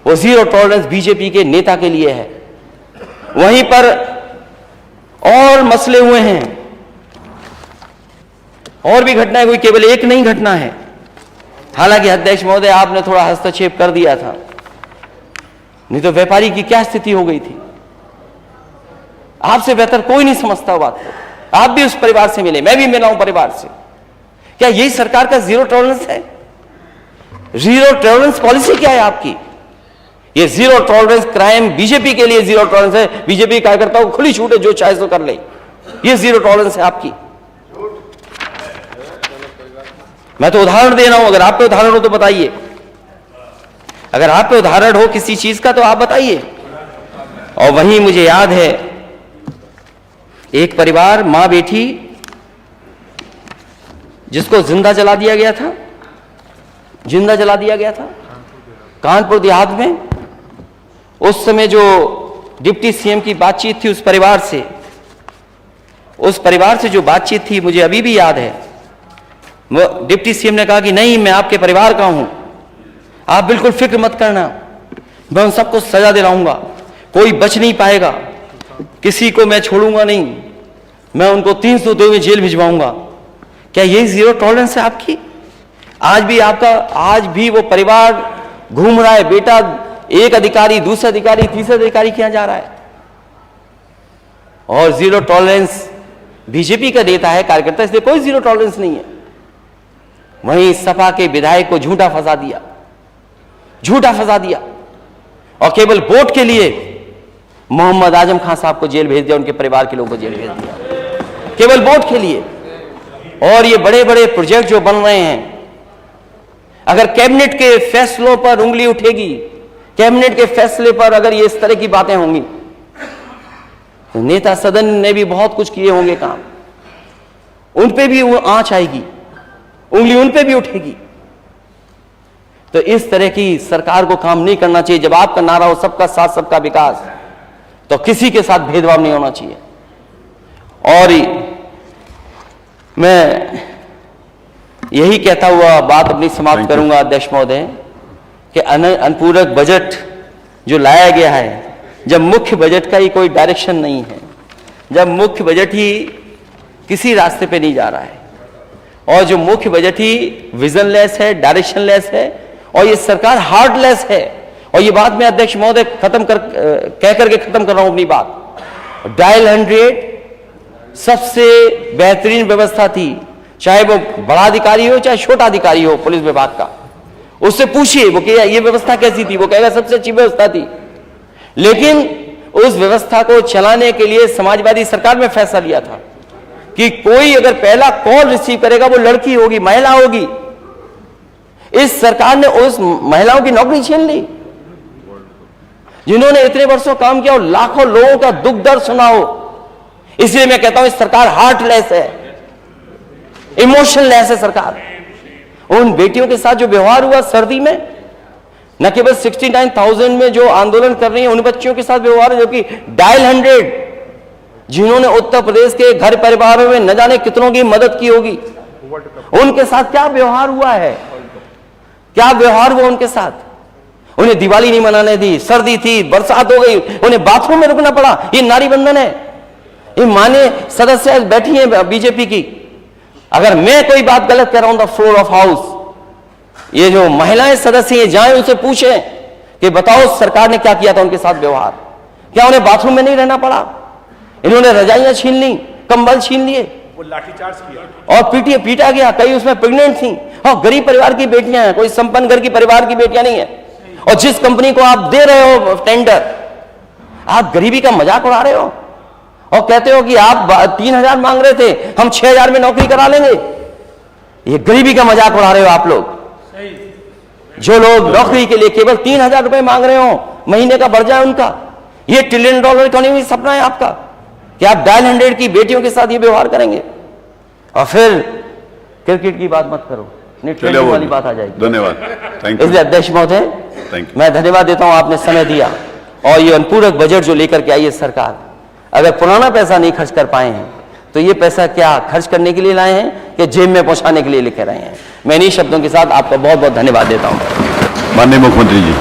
वो जीरो टॉलरेंस बीजेपी के नेता के लिए है। वहीं पर और मसले हुए हैं, और भी घटनाएं हुई, केवल एक नहीं घटना है। हालांकि अध्यक्ष महोदय आपने थोड़ा हस्तक्षेप कर दिया था, नहीं तो व्यापारी की क्या स्थिति हो गई थी। आपसे बेहतर कोई नहीं समझता बात को। आप भी उस परिवार से मिले, मैं भी मिला हूं परिवार से। क्या यही सरकार का जीरो टॉलरेंस है? जीरो टॉलरेंस पॉलिसी क्या है आपकी? ये जीरो टॉलरेंस क्राइम बीजेपी के लिए जीरो टॉलरेंस है। बीजेपी कार्यकर्ताओं को खुली छूट है, जो चाहे सो कर ले। ये जीरो टॉलरेंस है आपकी। मैं तो उदाहरण दे रहा हूं, अगर आप पे उदाहरण हो तो बताइए। अगर आप पे उदाहरण हो किसी चीज का तो आप बताइए। और वहीं मुझे याद है एक परिवार, मां बेटी, जिसको जिंदा जला दिया गया था, जिंदा जला दिया गया था कानपुर देहात में। उस समय जो डिप्टी सीएम की बातचीत थी उस परिवार से जो बातचीत थी मुझे अभी भी याद है। डिप्टी सीएम ने कहा कि नहीं, मैं आपके परिवार का हूं, आप बिल्कुल फिक्र मत करना, मैं उन सबको सजा दिलाऊंगा, कोई बच नहीं पाएगा, किसी को मैं छोड़ूंगा नहीं, मैं उनको 302 में जेल भिजवाऊंगा। क्या यही जीरो टॉलरेंस है आपकी? आज भी वो परिवार घूम रहा है, बेटा एक अधिकारी, दूसरा अधिकारी, तीसरा अधिकारी किया जा रहा है। और जीरो टॉलरेंस बीजेपी का नेता है, कार्यकर्ता, इसलिए कोई जीरो टॉलरेंस नहीं है। वहीं सपा के विधायक को झूठा फंसा दिया और केवल वोट के लिए मोहम्मद आजम खान साहब को जेल भेज दिया, उनके परिवार के लोगों को जेल भेज दिया, केवल वोट के लिए। और ये बड़े बड़े प्रोजेक्ट जो बन रहे हैं, अगर कैबिनेट के फैसलों पर उंगली उठेगी, कैबिनेट के फैसले पर अगर ये इस तरह की बातें होंगी, तो नेता सदन ने भी बहुत कुछ किए होंगे काम, उन पे भी वो आंच आएगी, उंगली उन पे भी उठेगी। तो इस तरह की सरकार को काम नहीं करना चाहिए। जब आपका नारा हो सबका साथ सबका विकास, तो किसी के साथ भेदभाव नहीं होना चाहिए। और मैं यही कहता हुआ बात अपनी समाप्त करूंगा अध्यक्ष महोदय, कि अनुपूरक बजट जो लाया गया है, जब मुख्य बजट का ही कोई डायरेक्शन नहीं है, जब मुख्य बजट ही किसी रास्ते पे नहीं जा रहा है, और जो मुख्य बजट ही विजनलेस है, डायरेक्शनलेस है, और ये सरकार हार्टलेस है। और ये बात मैं अध्यक्ष महोदय कह करके खत्म कर रहा हूं अपनी बात। डायल 100 सबसे बेहतरीन व्यवस्था थी, चाहे वो बड़ा अधिकारी हो चाहे छोटा अधिकारी हो पुलिस विभाग का, उससे पूछिए वो क्या ये व्यवस्था कैसी थी, वो कहेगा सबसे अच्छी व्यवस्था थी। लेकिन उस व्यवस्था को चलाने के लिए समाजवादी सरकार में फैसला लिया था कि कोई अगर पहला कॉल रिसीव करेगा वो लड़की होगी, महिला होगी। इस सरकार ने उस महिलाओं की नौकरी छीन ली जिन्होंने इतने वर्षों काम किया और लाखों लोगों का दुख दर्द सुना हो। इसलिए मैं कहता हूं इस सरकार हार्टलेस है, इमोशनलेस है सरकार। उन बेटियों के साथ जो व्यवहार हुआ सर्दी में, न केवल 69,000 में जो आंदोलन कर रही हैं उन बच्चियों के साथ व्यवहार है, जो कि डायल 100 जिन्होंने उत्तर प्रदेश के घर परिवारों में न जाने कितनों की मदद की होगी, उनके साथ क्या व्यवहार हुआ है, क्या व्यवहार हुआ उनके साथ। उन्हें दिवाली नहीं मनाने दी, सर्दी थी, बरसात हो गई, उन्हें बाथरूम में रुकना पड़ा। ये नारी बंधन है। ये माने सदस्य बैठी हैं बीजेपी की, अगर मैं कोई बात गलत कर रहा हूं द फ्लोर ऑफ हाउस, ये जो महिलाएं सदस्य हैं जाएं उनसे पूछें कि बताओ सरकार ने क्या किया था उनके साथ व्यवहार। क्या उन्हें बाथरूम में नहीं रहना पड़ा? इन्होंने रजाइयां छीन ली, कंबल छीन लिए, वो लाठीचार्ज किया और पीटा गया। कई उसमें प्रेग्नेंट थी और गरीब परिवार की बेटियां हैं, कोई संपन्न घर की परिवार की बेटियां नहीं है। और जिस कंपनी को आप दे रहे हो टेंडर, आप गरीबी का मजाक उड़ा रहे हो और कहते हो कि आप 3,000 मांग रहे थे, हम 6,000 में नौकरी करा लेंगे। ये गरीबी का मजाक उड़ा रहे हो आप लोग। जो लोग नौकरी के लिए केवल 3,000 रुपए मांग रहे हो, महीने का बढ़ जाए उनका, ये $1 ट्रिलियन इकोनॉमी सपना है आपका कि आप डायल 100 की बेटियों के साथ ये व्यवहार करेंगे। और फिर क्रिकेट की बात मत करो, नहीं चलिए ट्रेंडिंग वाली बात आ जाएगी। धन्यवाद, थैंक यू, इसलिए अध्यक्ष महोदय, थैंक यू। मैं धन्यवाद देता हूं, आपने समय दिया। और ये अनुपूरक बजट जो लेकर के आई है सरकार, अगर पुराना पैसा नहीं खर्च कर पाए हैं तो ये पैसा क्या खर्च करने के लिए लाए हैं कि जेब में पहुंचाने के लिए लेकर आए हैं। मैं इन्हीं शब्दों के साथ आपका बहुत बहुत धन्यवाद देता हूं। माननीय मुख्यमंत्री जी।